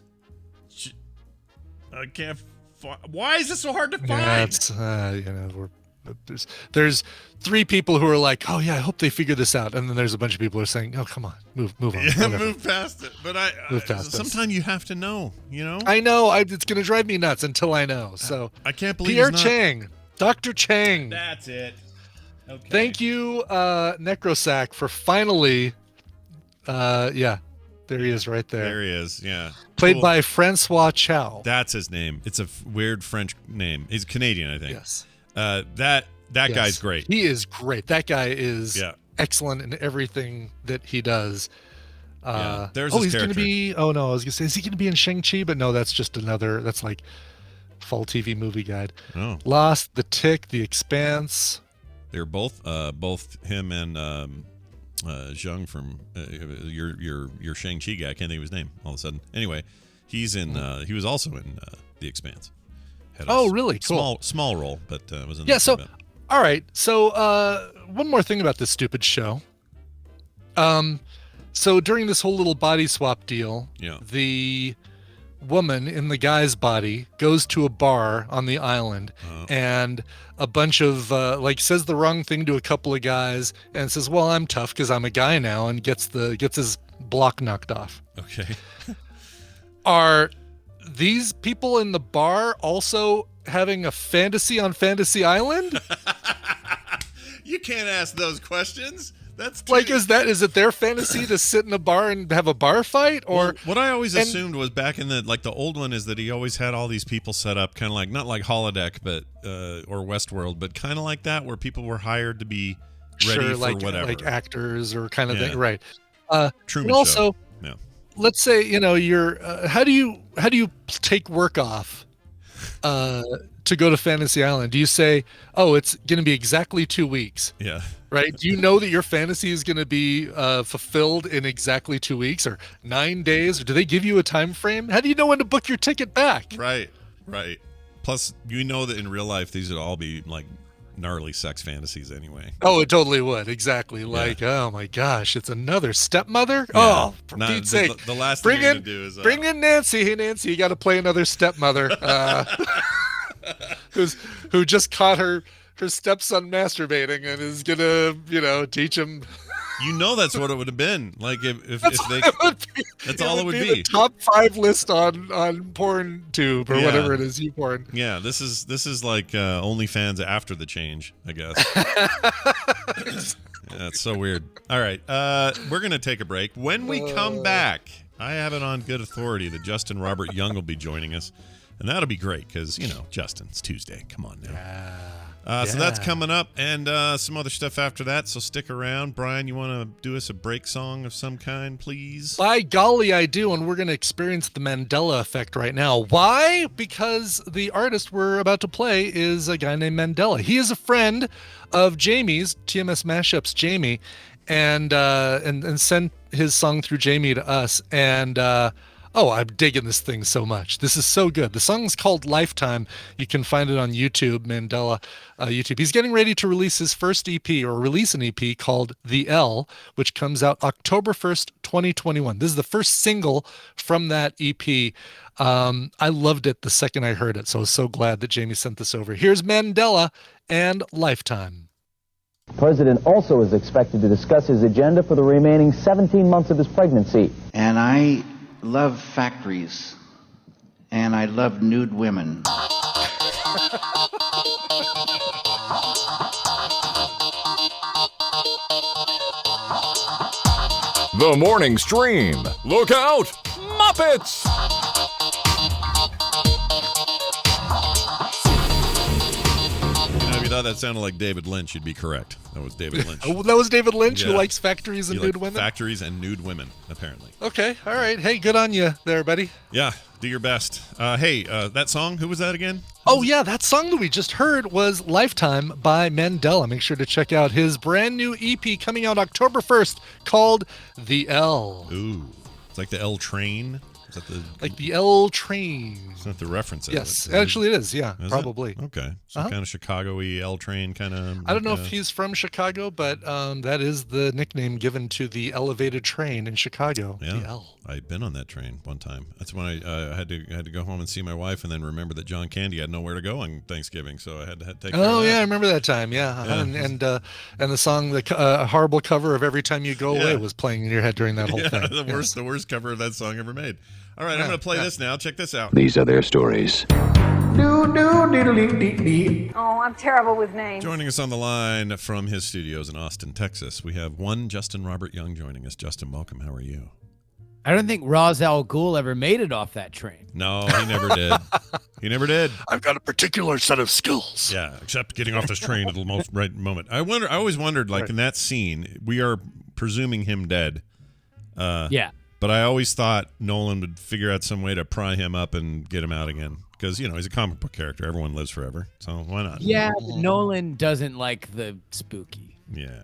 I can't. Why is this so hard to find? Yeah, it's there's three people who are like, oh yeah, I hope they figure this out, and then there's a bunch of people who are saying, oh come on, move on, move past it. But sometimes you have to know, you know. I know. It's gonna drive me nuts until I know. So I can't believe Pierre Chang, Dr. Chang. That's it. Okay. Thank you, Necrosack, for finally. There he is, right there. There he is. Yeah. Played by Francois Chow. That's his name. It's a weird French name. He's Canadian, I think. Yes. That guy's great. He is great. That guy is excellent in everything that he does. There's he's going to be. Oh no, I was going to say, is he going to be in Shang-Chi? But no, that's just another. That's like fall TV movie guide. Oh. Lost, The Tick, The Expanse. They're both him and Zhang from your Shang-Chi guy. I can't think of his name all of a sudden. Anyway, he's in. He was also in The Expanse. Really? Cool. Small role, but was in. Yeah. So, all right. So, one more thing about this stupid show. So during this whole little body swap deal, the woman in the guy's body goes to a bar on the island and a bunch of says the wrong thing to a couple of guys and says, well, I'm tough because I'm a guy now, and gets his block knocked off. Okay. Are these people in the bar also having a fantasy on Fantasy Island? You can't ask those questions. That's is it their fantasy to sit in a bar and have a bar fight? Or well, what I always assumed was back in the old one is that he always had all these people set up kind of like not like Holodeck but or Westworld, but kind of like that where people were hired to be ready for whatever, like actors or kind of thing, right? Truman and also, Show. Let's say you're how do you take work off to go to Fantasy Island? Do you say, oh, it's going to be exactly 2 weeks? Yeah. Right? Do you know that your fantasy is going to be fulfilled in exactly 2 weeks or 9 days? Or do they give you a time frame? How do you know when to book your ticket back? Right. Plus, you know that in real life, these would all be like gnarly sex fantasies anyway. Oh, it totally would. Exactly. Oh my gosh, it's another stepmother? Yeah. Oh, for Pete's sake. The last thing you're going to do is... bring in Nancy. Hey, Nancy, you got to play another stepmother. Who just caught her stepson masturbating and is gonna teach him. That's what it would have been like if they. That's all it would be. The top 5 list on PornTube or whatever it is, YouPorn. Yeah, this is like OnlyFans after the change, I guess. Yeah, it's so weird. All right, we're gonna take a break. When we come back, I have it on good authority that Justin Robert Young will be joining us. And that'll be great because, Justin, it's Tuesday. Come on now. So that's coming up and some other stuff after that. So stick around. Brian, you want to do us a break song of some kind, please? By golly, I do. And we're going to experience the Mandela effect right now. Why? Because the artist we're about to play is a guy named Mandela. He is a friend of Jamie's, TMS Mashups Jamie, and sent his song through Jamie to us. And I'm digging this thing so much. This is so good. The song's called Lifetime. You can find it on YouTube, Mandela YouTube. He's getting ready to release his first EP, or release an EP called The L, which comes out October 1st, 2021. This is the first single from that EP. I loved it the second I heard it, so I was so glad that Jamie sent this over. Here's Mandela and Lifetime. The president also is expected to discuss his agenda for the remaining 17 months of his pregnancy. And I love factories. And I love nude women. The morning stream. Look out, Muppets! If you thought that sounded like David Lynch, you'd be correct. That was David Lynch. Oh, that was David Lynch who Yeah. likes factories and nude women? Factories and nude women, apparently. Okay, all right. Hey, good on you there, buddy. Yeah, do your best. Hey, that song, who was that again? Oh, yeah, that song that we just heard was Lifetime by Mandela. Make sure to check out his brand new EP coming out October 1st called The L. Ooh, it's like the L Train. Is that the Like the L Train. It's not the reference. Yes, actually it is. Yeah, Is probably. it? Okay, so kind of Chicago-y L Train kind of. I don't know if he's from Chicago, but that is the nickname given to the elevated train in Chicago. Yeah, The L. I've been on that train one time. That's when I had to go home and see my wife, and then remember that John Candy had nowhere to go on Thanksgiving, so I had to take. Care of that. Yeah, I remember that time. Yeah, and the song, the horrible cover of "Every Time You Go Away" was playing in your head during that whole thing. The worst cover of that song ever made. All right, I'm going to play this now. Check this out. These are their stories. Oh, I'm terrible with names. Joining us on the line from his studios in Austin, Texas, we have one Justin Robert Young joining us. Justin, welcome. How are you? I don't think Ra's al Ghul ever made it off that train. No, he never did. He never did. I've got a particular set of skills. Yeah, except getting off this train at the most right moment. I always wondered, like in that scene, we are presuming him dead. Yeah. But I always thought Nolan would figure out some way to pry him up and get him out again. Because, he's a comic book character. Everyone lives forever. So why not? Yeah, but Nolan doesn't like the spooky. Yeah.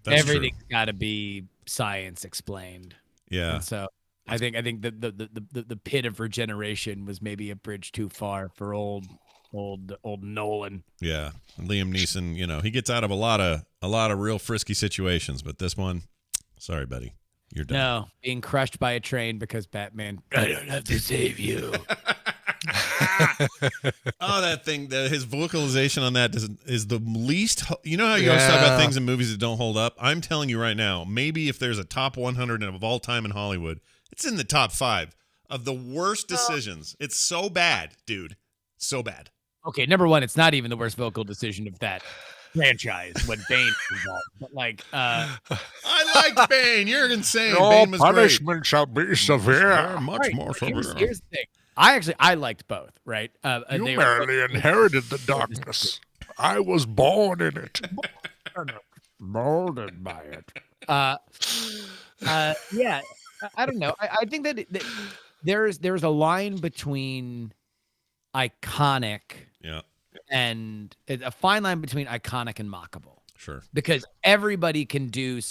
That's Everything's got to be science explained. Yeah. And so I think the pit of regeneration was maybe a bridge too far for old Nolan. Yeah. Liam Neeson, he gets out of a lot of real frisky situations, but this one, sorry, buddy. You're done. No, being crushed by a train because Batman, I don't have to save you. Oh, that thing, his vocalization on that is the least, you know how you always talk about things in movies that don't hold up? I'm telling you right now, maybe if there's a top 100 of all time in Hollywood, it's in the top 5 of the worst decisions. It's so bad, dude. So bad. Okay, number one, it's not even the worst vocal decision of that franchise when Bane is involved. But I like Bane. You're insane. Your Bane was punishment shall be severe. Much more severe. Here's the thing. I liked both, right? You merely inherited the darkness. I was born in it. Molded by it. Yeah. I don't know. I think that there's a line between iconic and a fine line between iconic and mockable. Sure. Because everybody can do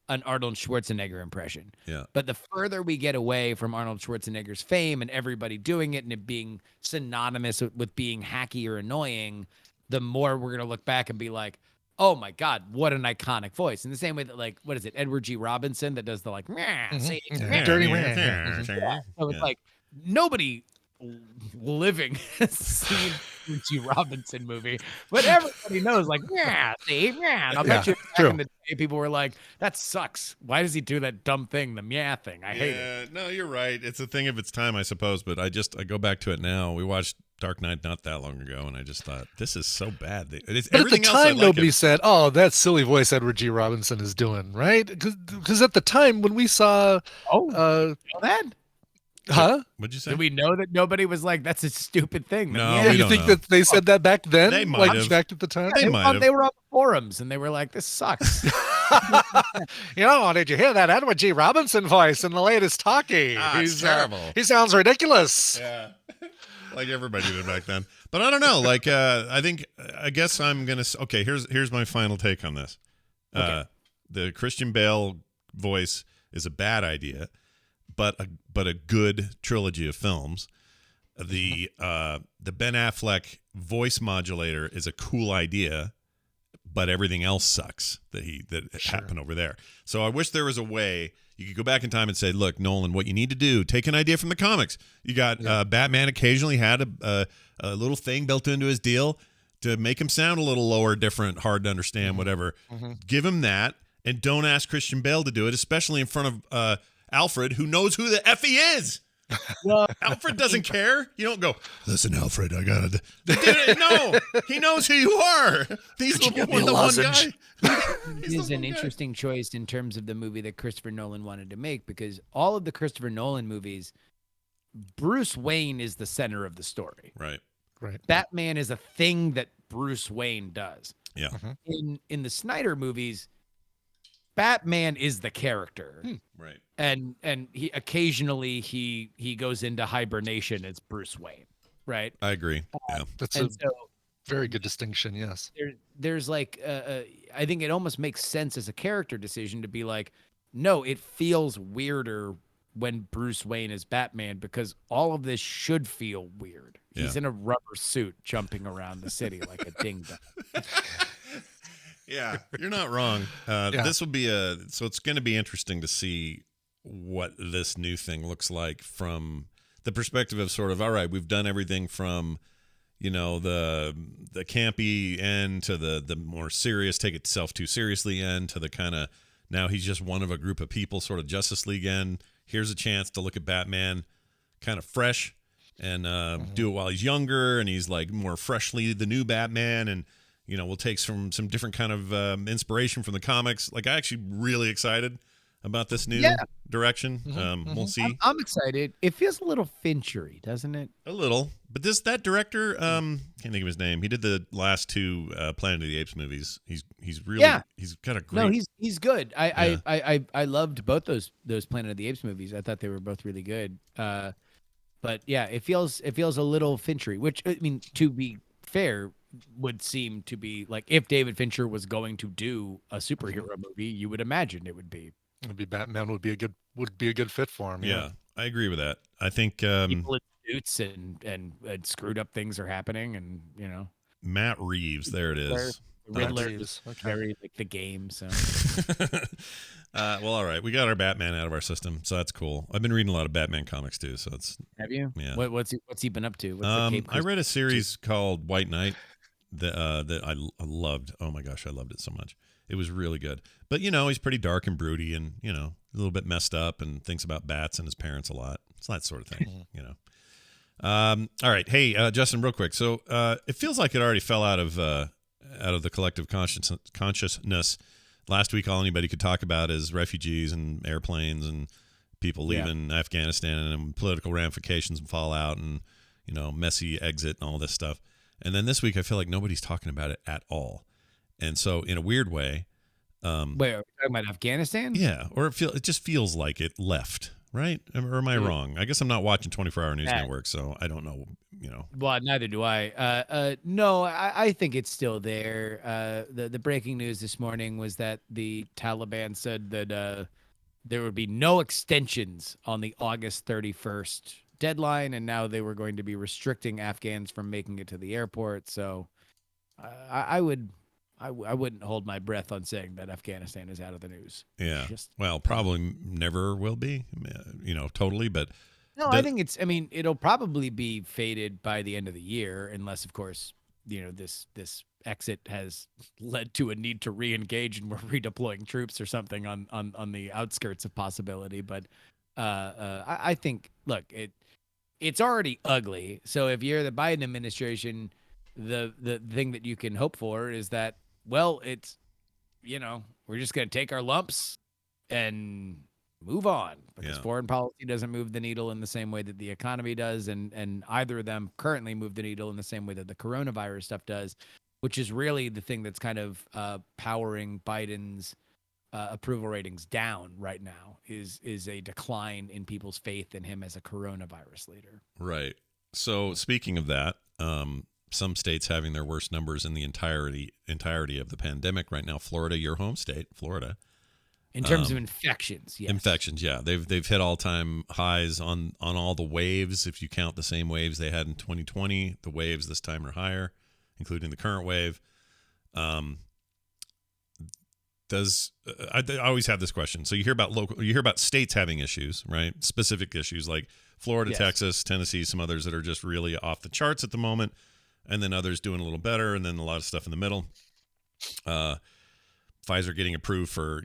an Arnold Schwarzenegger impression. Yeah. But the further we get away from Arnold Schwarzenegger's fame and everybody doing it and it being synonymous with being hacky or annoying, the more we're going to look back and be like, oh my God, what an iconic voice. In the same way that, like, what is it, Edward G. Robinson that does the like, dirty So it's like nobody living has seen the G. Robinson movie, but everybody knows, like, I'll bet you back in the day people were like, that sucks. Why does he do that dumb thing, the meow thing? I hate it. No, you're right. It's a thing of its time, I suppose, but I go back to it now. We watched Dark Knight not that long ago, and I just thought, this is so bad. But at the time, nobody said, oh, that silly voice Edward G. Robinson is doing, right? Because at the time when we saw... that? Huh? What'd you say? Did we know that nobody was like, that's a stupid thing? No, yeah, you think that they said that back then? They might have. Back at the time? They might have. They were on the forums, and they were like, this sucks. Did you hear that Edward G. Robinson voice in the latest talkie? He's terrible. He sounds ridiculous. Yeah. Like everybody did back then. But I don't know. Like, I guess I'm going to... Okay, here's my final take on this. The Christian Bale voice is a bad idea, but a good trilogy of films. The Ben Affleck voice modulator is a cool idea, but everything else sucks that happened over there. So I wish there was a way you could go back in time and say, look, Nolan, what you need to do, take an idea from the comics. You got Batman occasionally had a little thing built into his deal. to make him sound a little lower, different, hard to understand, whatever. Give him that, and don't ask Christian Bale to do it, especially in front of Alfred, who knows who the F he is. Well, Alfred doesn't care. You don't go, listen, Alfred, I got it. No, he knows who you are. He's the one guy. It is an interesting choice in terms of the movie that Christopher Nolan wanted to make, because all of the Christopher Nolan movies, Bruce Wayne is the center of the story. Right. Batman is a thing that Bruce Wayne does. Yeah. In the Snyder movies, Batman is the character. Right. And he occasionally he goes into hibernation as Bruce Wayne, right? I agree. Yeah. That's very good distinction, yes. There's like I think it almost makes sense as a character decision to be like, no, it feels weirder when Bruce Wayne is Batman, because all of this should feel weird. He's in a rubber suit jumping around the city like a ding-dong. Yeah, you're not wrong. This will be so it's going to be interesting to see what this new thing looks like from the perspective of sort of, all right, we've done everything from, you know, the campy end to the more serious, take itself too seriously end, to the kind of, now he's just one of a group of people, sort of Justice League end. Here's a chance to look at Batman kind of fresh and do it while he's younger, and he's like more freshly the new Batman, and you know, we'll take some different kind of inspiration from the comics. Like, I actually really excited about this new direction. We'll see. I'm excited. It feels a little Finchery, doesn't it? A little, but that director, can't think of his name. He did the last two Planet of the Apes movies. He's really he's got a great. No, he's good. I loved both those Planet of the Apes movies. I thought they were both really good. But yeah, it feels a little Finchery, which, I mean, to be fair, would seem to be like, if David Fincher was going to do a superhero movie, you would imagine it would be. It'd be Batman would be a good fit for him. Yeah, I agree with that. I think people in suits and screwed up things are happening, and you know, Matt Reeves, there it is. Riddler is very like the game. So, well, all right, we got our Batman out of our system, so that's cool. I've been reading a lot of Batman comics too, so it's. Have you? Yeah. What's he been up to? I read a series called White Knight that I loved. Oh my gosh, I loved it so much. It was really good. But you know, he's pretty dark and broody, and you know, a little bit messed up, and thinks about bats and his parents a lot. It's that sort of thing, you know. All right, hey Justin, real quick. So it feels like it already fell out of the collective consciousness. Last week, all anybody could talk about is refugees and airplanes and people leaving Afghanistan, and political ramifications and fallout, and you know, messy exit and all this stuff. And then this week, I feel like nobody's talking about it at all. And so, in a weird way, wait, are we talking about Afghanistan? Yeah, or it just feels like it left, right? Or am I wrong? I guess I'm not watching 24-hour news network, so I don't know. You know, well, neither do I. No, I think it's still there. The breaking news this morning was that the Taliban said that there would be no extensions on the August 31st deadline, and now they were going to be restricting Afghans from making it to the airport. So, I wouldn't hold my breath on saying that Afghanistan is out of the news. Yeah. Well, probably never will be, you know, totally. But no, I think it'll probably be faded by the end of the year, unless, of course, you know, this exit has led to a need to re-engage and we're redeploying troops or something on the outskirts of possibility. But I think, look, it's already ugly. So if you're the Biden administration, the thing that you can hope for is that, well, it's, you know, we're just going to take our lumps and move on, because foreign policy doesn't move the needle in the same way that the economy does. And either of them currently move the needle in the same way that the coronavirus stuff does, which is really the thing that's kind of powering Biden's approval ratings down right now, is a decline in people's faith in him as a coronavirus leader. Right. So speaking of that, some states having their worst numbers in the entirety of the pandemic right now. Florida, your home state, Florida. In terms of infections, yes. Infections, yeah. They've hit all-time highs on all the waves. If you count the same waves they had in 2020, the waves this time are higher, including the current wave. I always have this question. So you hear about states having issues, right? Specific issues like Florida, Texas, Tennessee, some others that are just really off the charts at the moment. and then others doing a little better, and then a lot of stuff in the middle. Pfizer getting approved for,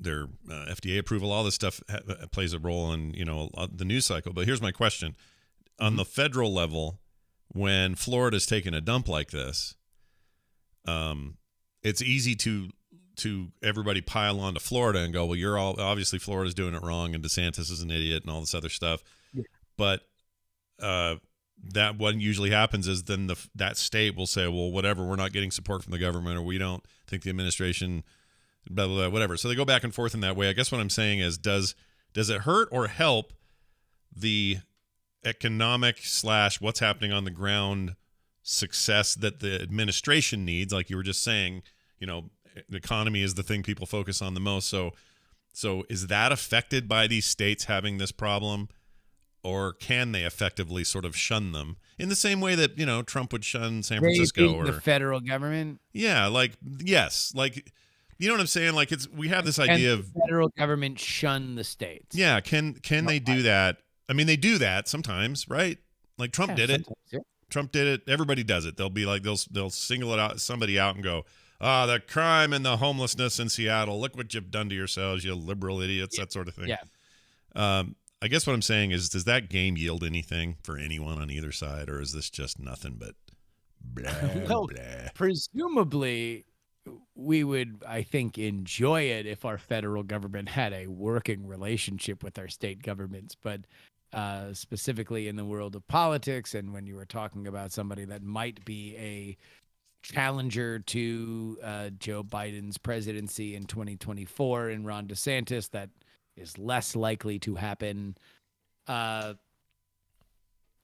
their FDA approval. All this stuff plays a role in, the news cycle. But here's my question. On the federal level, when Florida's taking a dump like this, it's easy to everybody pile onto Florida and go, well, you're all obviously Florida's doing it wrong and DeSantis is an idiot and all this other stuff. Yeah. But that what usually happens is then that state will say, well, whatever, we're not getting support from the government, or we don't think the administration, blah, blah, blah, whatever. So they go back and forth in that way. I guess what I'm saying is, does it hurt or help the economic / what's happening on the ground success that the administration needs? Like you were just saying, the economy is the thing people focus on the most. So is that affected by these states having this problem, or can they effectively sort of shun them in the same way that, Trump would shun San Francisco or the federal government? Yeah. Yes. You know what I'm saying? We have this idea of the federal government shun the states. Yeah. Can they do that? I mean, they do that sometimes, right? Like Trump did it. Yeah. Trump did it. Everybody does it. They'll be like, they'll single somebody out and go, the crime and the homelessness in Seattle. Look what you've done to yourselves, you liberal idiots, that sort of thing. Yeah. I guess what I'm saying is, does that game yield anything for anyone on either side, or is this just nothing but blah, well, blah? Presumably, we would, I think, enjoy it if our federal government had a working relationship with our state governments. But specifically in the world of politics, and when you were talking about somebody that might be a challenger to Joe Biden's presidency in 2024 and Ron DeSantis, that is less likely to happen. I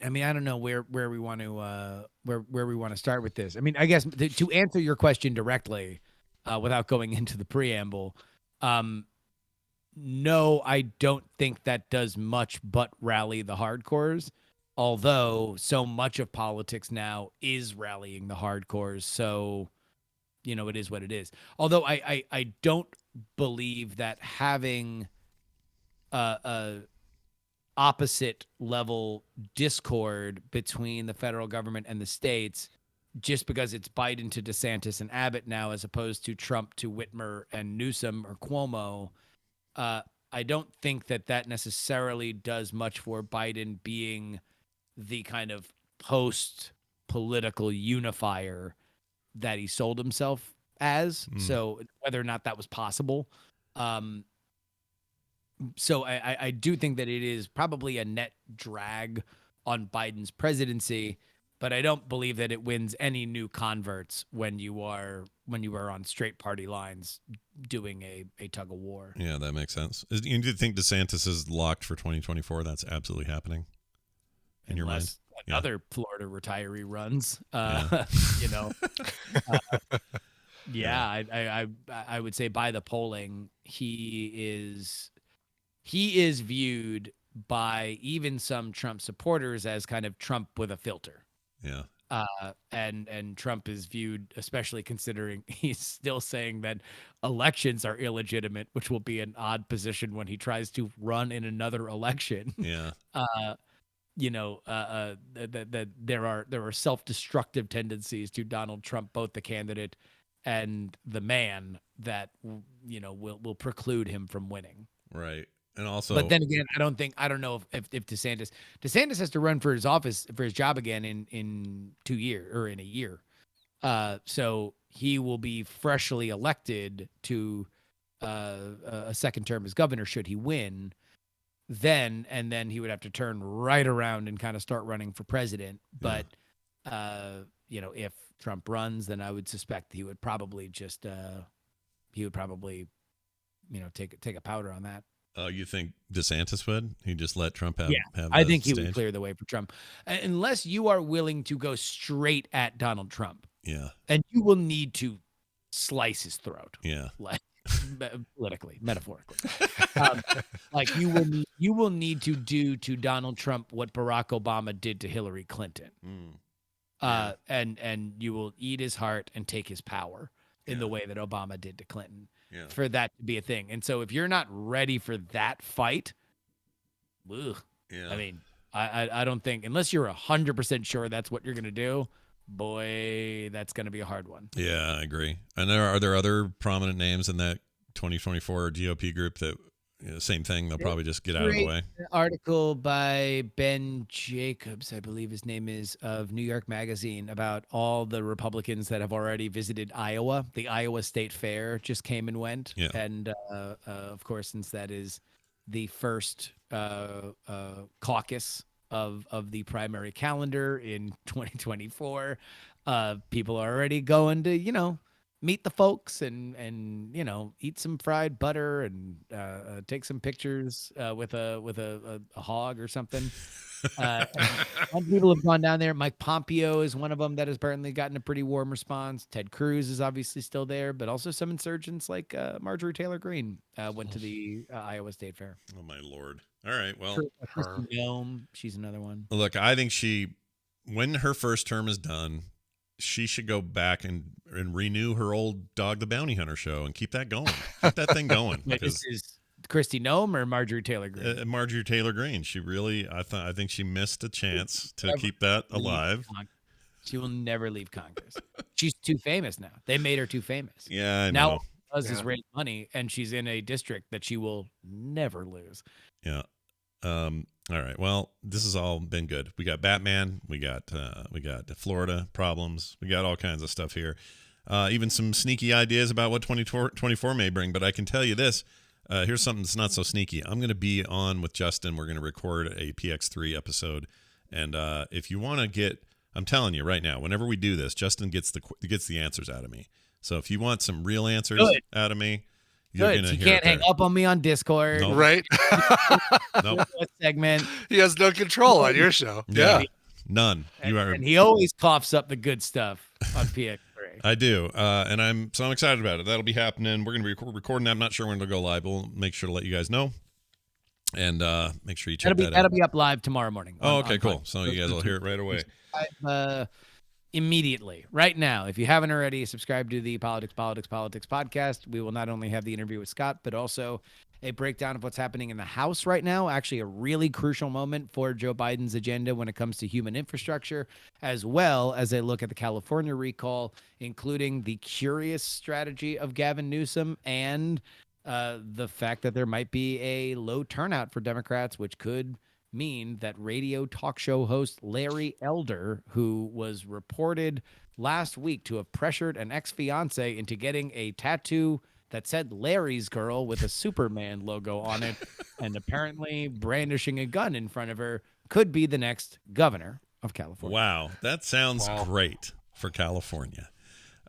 mean, I don't know where we want to where we want to start with this. I mean, I guess to answer your question directly, without going into the preamble, no, I don't think that does much but rally the hardcores. Although so much of politics now is rallying the hardcores, so it is what it is. Although I don't believe that having a opposite level discord between the federal government and the states, just because it's Biden to DeSantis and Abbott now, as opposed to Trump to Whitmer and Newsom or Cuomo, I don't think that necessarily does much for Biden being the kind of post-political unifier that he sold himself as. So whether or not that was possible. So I do think that it is probably a net drag on Biden's presidency, but I don't believe that it wins any new converts when you are on straight party lines doing a tug of war. Yeah, that makes sense. Do you think DeSantis is locked for 2024? That's absolutely happening in your mind? Another Florida retiree runs, I would say by the polling, he is viewed by even some Trump supporters as kind of Trump with a filter. Yeah. And Trump is viewed, especially considering he's still saying that elections are illegitimate, which will be an odd position when he tries to run in another election. Yeah. That there are self-destructive tendencies to Donald Trump, both the candidate and the man, that will preclude him from winning. Right. And also, but then again, I don't know if DeSantis has to run for his job again in 2 years or in a year. So he will be freshly elected to a second term as governor should he win. Then he would have to turn right around and kind of start running for president. But if Trump runs, then I would suspect he would probably just take a powder on that. You think DeSantis would? He just let Trump have? Yeah, I think he would clear the way for Trump, unless you are willing to go straight at Donald Trump. Yeah, and you will need to slice his throat. Yeah, like politically, metaphorically, like you will need to do to Donald Trump what Barack Obama did to Hillary Clinton. And you will eat his heart and take his power in the way that Obama did to Clinton. Yeah. For that to be a thing. And so if you're not ready for that fight, I mean, I don't think, unless you're 100% sure that's what you're going to do, boy, that's going to be a hard one. Yeah, I agree. And are there other prominent names in that 2024 GOP group that same thing? They'll probably just get out of the way. Article by Ben Jacobs, I believe his name is, of New York Magazine, about all the Republicans that have already visited Iowa. The Iowa State Fair just came and went. Yeah. And of course, since that is the first caucus of the primary calendar in 2024, people are already going to, meet the folks and eat some fried butter and take some pictures with a hog or something. Some people have gone down there. Mike Pompeo is one of them that has apparently gotten a pretty warm response. Ted Cruz is obviously still there, but also some insurgents like Marjorie Taylor Greene went to the Iowa State Fair. Oh my Lord! All right, well, Kristi Noem, she's another one. Look, I think when her first term is done, she should go back and renew her old Dog the Bounty Hunter show and keep that going. Keep that thing going. Wait, this is Kristi Noem or Marjorie Taylor Greene? Marjorie Taylor Greene. She really, I think she missed a chance to keep that alive. She will never leave Congress. She's too famous now. They made her too famous. Yeah, I know. Now all she does is raise money, and she's in a district that she will never lose. Yeah. All right. Well, this has all been good. We got Batman. We got the Florida problems. We got all kinds of stuff here. Even some sneaky ideas about what 2024 may bring. But I can tell you this. Here's something that's not so sneaky. I'm going to be on with Justin. We're going to record a PX3 episode. And if you want to get, I'm telling you right now, whenever we do this, Justin gets the answers out of me. So if you want some real answers out of me, Good. You can't hang up on me on Discord. Nope. Right? Nope. Segment. He has no control on your show. Yeah. None. And he always coughs up the good stuff on PX3. I do. And I'm excited about it. That'll be happening. We're going to be recording that. I'm not sure when it'll go live. We'll make sure to let you guys know. And make sure you check that out. That'll be up live tomorrow morning. Okay, cool. So you guys will hear it right away. Immediately, right now. If you haven't already, subscribe to the Politics podcast. We will not only have the interview with Scott, but also a breakdown of what's happening in the House right now. Actually, a really crucial moment for Joe Biden's agenda when it comes to human infrastructure, as well as a look at the California recall, including the curious strategy of Gavin Newsom and the fact that there might be a low turnout for Democrats, which could mean that radio talk show host Larry Elder, who was reported last week to have pressured an ex-fiance into getting a tattoo that said Larry's Girl with a Superman logo on it and apparently brandishing a gun in front of her, could be the next governor of California. Wow, that sounds great for California.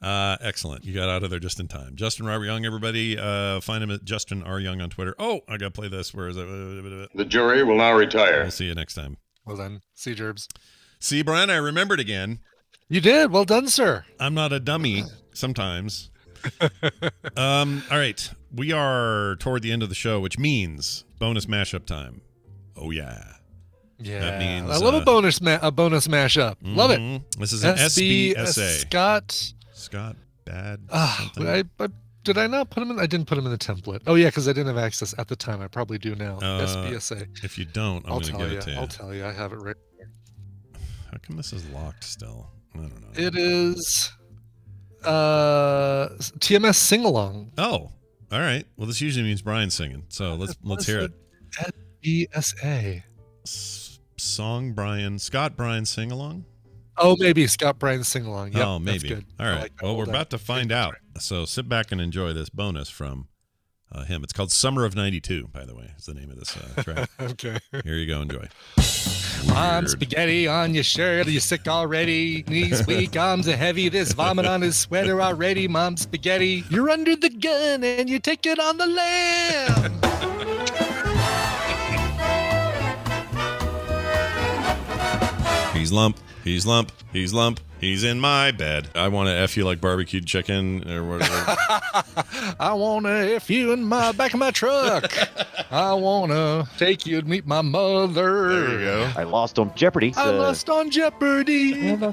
Excellent. You got out of there just in time. Justin R. Young, everybody. Find him at Justin R. Young on Twitter. Oh, I got to play this. Where is it? The jury will now retire. We'll see you next time. Well done. See you, Gerbs. See, Brian, I remembered again. You did. Well done, sir. I'm not a dummy sometimes. All right. We are toward the end of the show, which means bonus mashup time. Oh, yeah. Yeah, that means, I love a bonus mashup. Love it. This is an SBSA. Scott Bad. Did I not put him in? I didn't put him in the template. Oh yeah, because I didn't have access at the time. I probably do now. SBSA. If you don't, I'm going to give it to you. I'll tell you. I have it right here. How come this is locked still? I don't know. It is TMS sing along. Oh, all right. Well, this usually means Brian's singing. So let's hear it. SBSA. Scott Bryan sing along. Oh, maybe Scott Bryan sing along. Yep, oh, maybe. That's good. All right. Well, we're about to find out. So sit back and enjoy this bonus from him. It's called Summer of '92, by the way. Is the name of this track. Okay. Here you go. Enjoy. Mom, spaghetti on your shirt. Are you sick already? Knees weak, arms are heavy. There's vomit on his sweater already. Mom, spaghetti. You're under the gun and you take it on the lamb. He's lump. He's lump. He's lump. He's in my bed. I want to F you like barbecued chicken or whatever. I want to F you in my back of my truck. I want to take you to meet my mother. There you go. I lost on Jeopardy. I lost on Jeopardy. All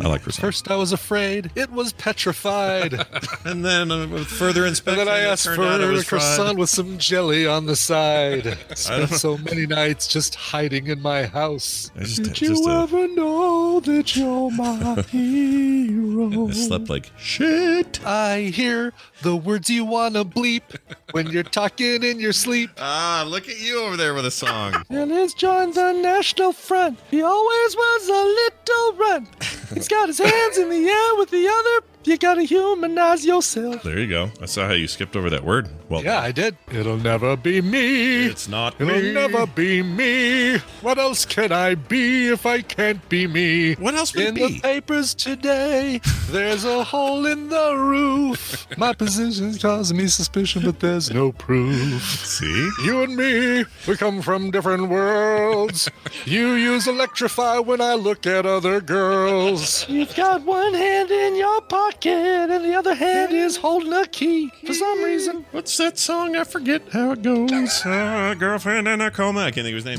I like croissant. First I was afraid. It was petrified. And then with further inspection, and then I asked for a croissant with some jelly on the side. Spent so many nights just hiding in my house. Did you ever know that you're my hero? I slept like shit. I hear the words you want to bleep when you're talking in your sleep. Ah, look at you over there with a song. And he's joined the National Front. He always was a little runt. He's got his hands in the air with the other. You gotta humanize yourself. There you go. I saw how you skipped over that word. Well, yeah, I did. It'll never be me. It's not It'll me. never be me. What else can I be if I can't be me? What else would in it be? In the papers today, there's a hole in the roof. My position's causing me suspicion, but there's no proof. See? You and me, we come from different worlds. You use electrify when I look at other girls. You've got one hand in your pocket. And the other hand is holding a key for some reason. What's that song? I forget how it goes. Girlfriend in a coma. I can't think of his name.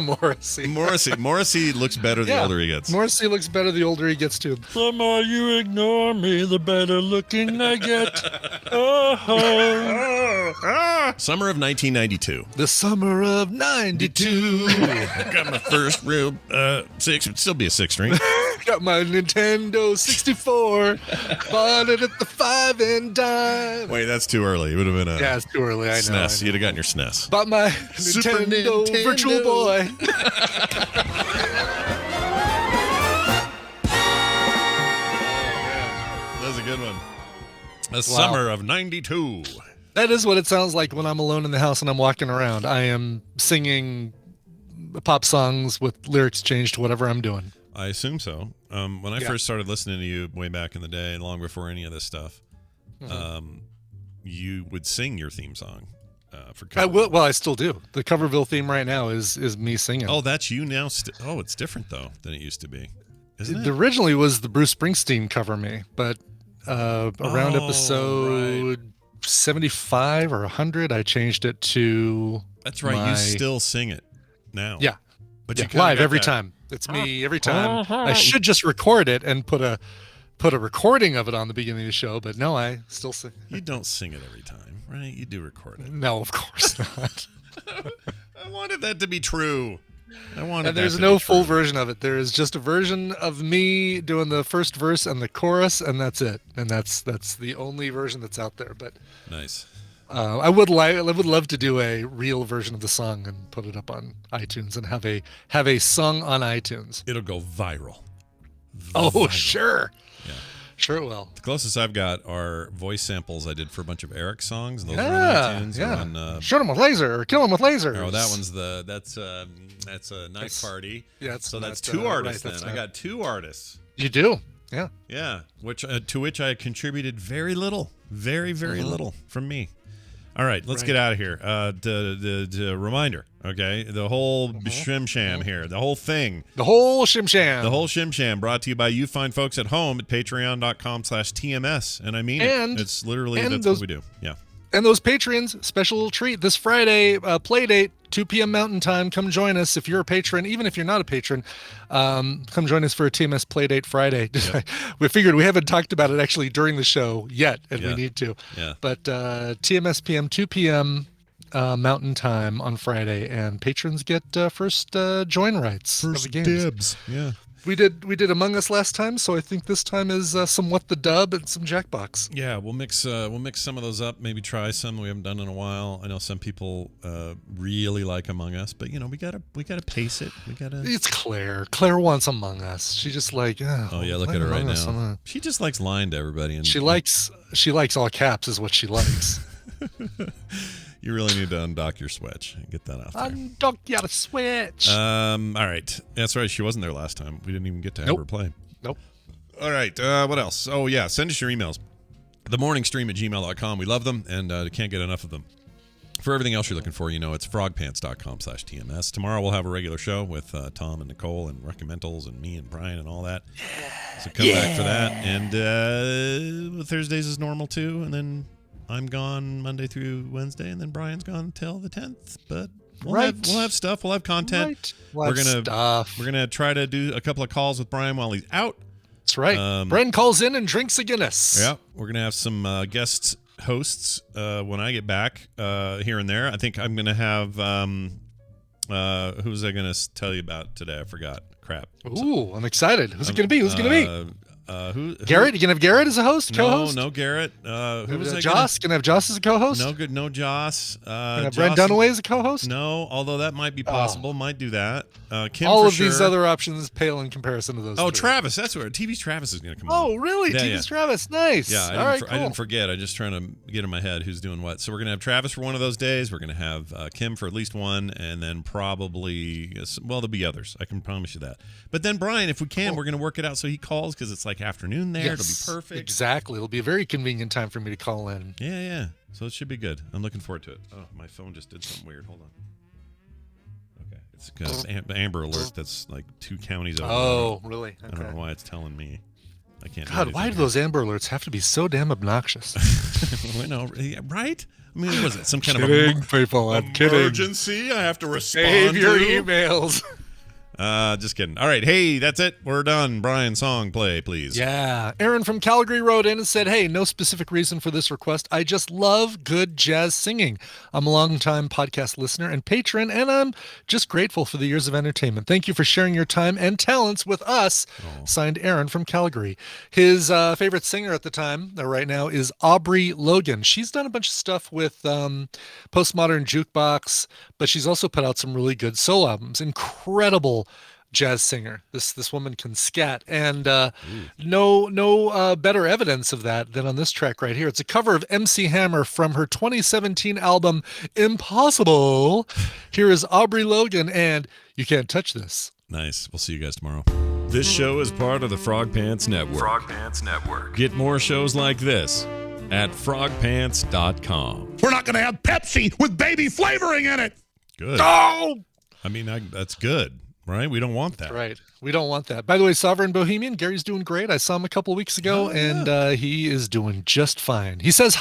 Morrissey. Morrissey looks better the older he gets. Morrissey looks better the older he gets too. The more you ignore me, the better looking I get. Summer of 1992. The summer of 92. Got my first real six. It'd still be a 6-string. Got my Nintendo 64. Bought it at the 5 and dime. Wait, that's too early. It would have been a it's too early. I know. SNES. You'd have gotten your SNES. Bought my Nintendo Virtual Boy. That was a good one. The summer of 92. That is what it sounds like when I'm alone in the house and I'm walking around. I am singing pop songs with lyrics changed to whatever I'm doing. I assume so. When I first started listening to you way back in the day, long before any of this stuff, you would sing your theme song for Coverville. Well, I still do. The Coverville theme right now is me singing. Oh, that's you now? It's different, though, than it used to be. Isn't it? Originally was the Bruce Springsteen Cover Me, but around episode 75 or 100, I changed it to... That's right. You still sing it now. Yeah. But you live every time. It's me every time. I should just record it and put a recording of it on the beginning of the show, but no, I still sing. You don't sing it every time, right? You do record it. No, of course not. I wanted that to be true. And there's no full version of it. There is just a version of me doing the first verse and the chorus, and that's it. And that's the only version that's out there. But nice. I would love to do a real version of the song and put it up on iTunes and have a song on iTunes. It'll go viral. Oh, sure. Yeah. Sure it will. The closest I've got are voice samples I did for a bunch of Eric's songs. Those are on iTunes. Yeah. Shoot 'em with laser or kill 'em with lasers. Oh, that one's that's a night party. Yeah. So that's two artists right, then. I got two artists. You do. Yeah. Yeah. To which I contributed very little. Very, very little from me. All right, let's get out of here. The reminder, okay? The whole shim sham here, the whole thing. The whole shim sham. The whole shim sham brought to you by you fine folks at home at patreon.com/TMS. And I mean it's literally that's what we do. Yeah. And those patrons, special treat this Friday, play date, 2 p.m. Mountain Time. Come join us if you're a patron. Even if you're not a patron, come join us for a TMS play date Friday. Yep. We figured we haven't talked about it actually during the show yet, and we need to. Yeah. But TMS PM, 2 p.m. Mountain Time on Friday, and patrons get first join rights. First dibs. Yeah. We did Among Us last time, so I think this time is some What the Dub and some Jackbox. Yeah, we'll mix some of those up. Maybe try some we haven't done in a while. I know some people really like Among Us, but we gotta pace it. It's Claire. Claire wants Among Us. She just like oh yeah, look at her right now. She just likes lying to everybody, and she likes all caps is what she likes. You really need to undock your switch and get that off there. Undock your switch. All right. That's right. She wasn't there last time. We didn't even get to have her play. Nope. All right. What else? Oh, yeah. Send us your emails. themorningstream@gmail.com. We love them and can't get enough of them. For everything else you're looking for, it's frogpants.com/TMS. Tomorrow we'll have a regular show with Tom and Nicole and Recommendals and me and Brian and all that. So come back for that. And Thursdays is normal too. And then I'm gone Monday through Wednesday, and then Brian's gone until the 10th. But we'll have stuff. We'll have content. Right. We're gonna try to do a couple of calls with Brian while he's out. That's right. Bren calls in and drinks a Guinness. Yeah, we're going to have some guest hosts when I get back here and there. I think I'm going to have, who's I going to tell you about today? I forgot. Crap. Ooh, I'm excited. Who's it going to be? Who's going to be? Garrett? You can have Garrett as a host, co-host? No, Garrett. Who was I Joss? Can I have Joss as a co-host? No, good. No, Joss. Can I have Brent Dunaway as a co-host? No, although that might be possible. Might do that. Kim all for of sure. these other options pale in comparison to those. Oh, three. Travis. That's where TV's Travis is going to come on. Oh, really? Yeah, TV's Travis. Nice. Yeah, all right, cool. I didn't forget. I'm just trying to get in my head who's doing what. So we're going to have Travis for one of those days. We're going to have Kim for at least one, and then probably, well, there'll be others. I can promise you that. But then Brian, if we can, we're going to work it out so he calls because it's like afternoon there. Yes, it'll be perfect. Exactly. It'll be a very convenient time for me to call in. Yeah. So it should be good. I'm looking forward to it. Oh, my phone just did something weird. Hold on. Okay. It's got Amber Alert that's like 2 counties over. Oh, really? Okay. I don't know why it's telling me. I can't. God, why do those Amber Alerts have to be so damn obnoxious? No, right? I mean, was it some kind kidding, of people, I'm emergency? I have to respond Save your to? emails. Just kidding. All right. Hey, that's it. We're done. Brian, song play, please. Yeah. Aaron from Calgary wrote in and said, hey, no specific reason for this request. I just love good jazz singing. I'm a longtime podcast listener and patron, and I'm just grateful for the years of entertainment. Thank you for sharing your time and talents with us. Oh. Signed, Aaron from Calgary. His favorite singer at the time, right now, is Aubrey Logan. She's done a bunch of stuff with Postmodern Jukebox, but she's also put out some really good solo albums. Incredible jazz singer. This woman can scat, and no better evidence of that than on this track right here. It's a cover of MC Hammer from her 2017 album Impossible. Here is Aubrey Logan and You Can't Touch This. Nice. We'll see you guys tomorrow. This show is part of the Frog Pants Network. Frog Pants Network. Get more shows like this at frogpants.com. We're not going to have Pepsi with baby flavoring in it. Good. Oh! I mean, that's good, right? We don't want that. Right. We don't want that. By the way, Sovereign Bohemian, Gary's doing great. I saw him a couple of weeks ago, and he is doing just fine. He says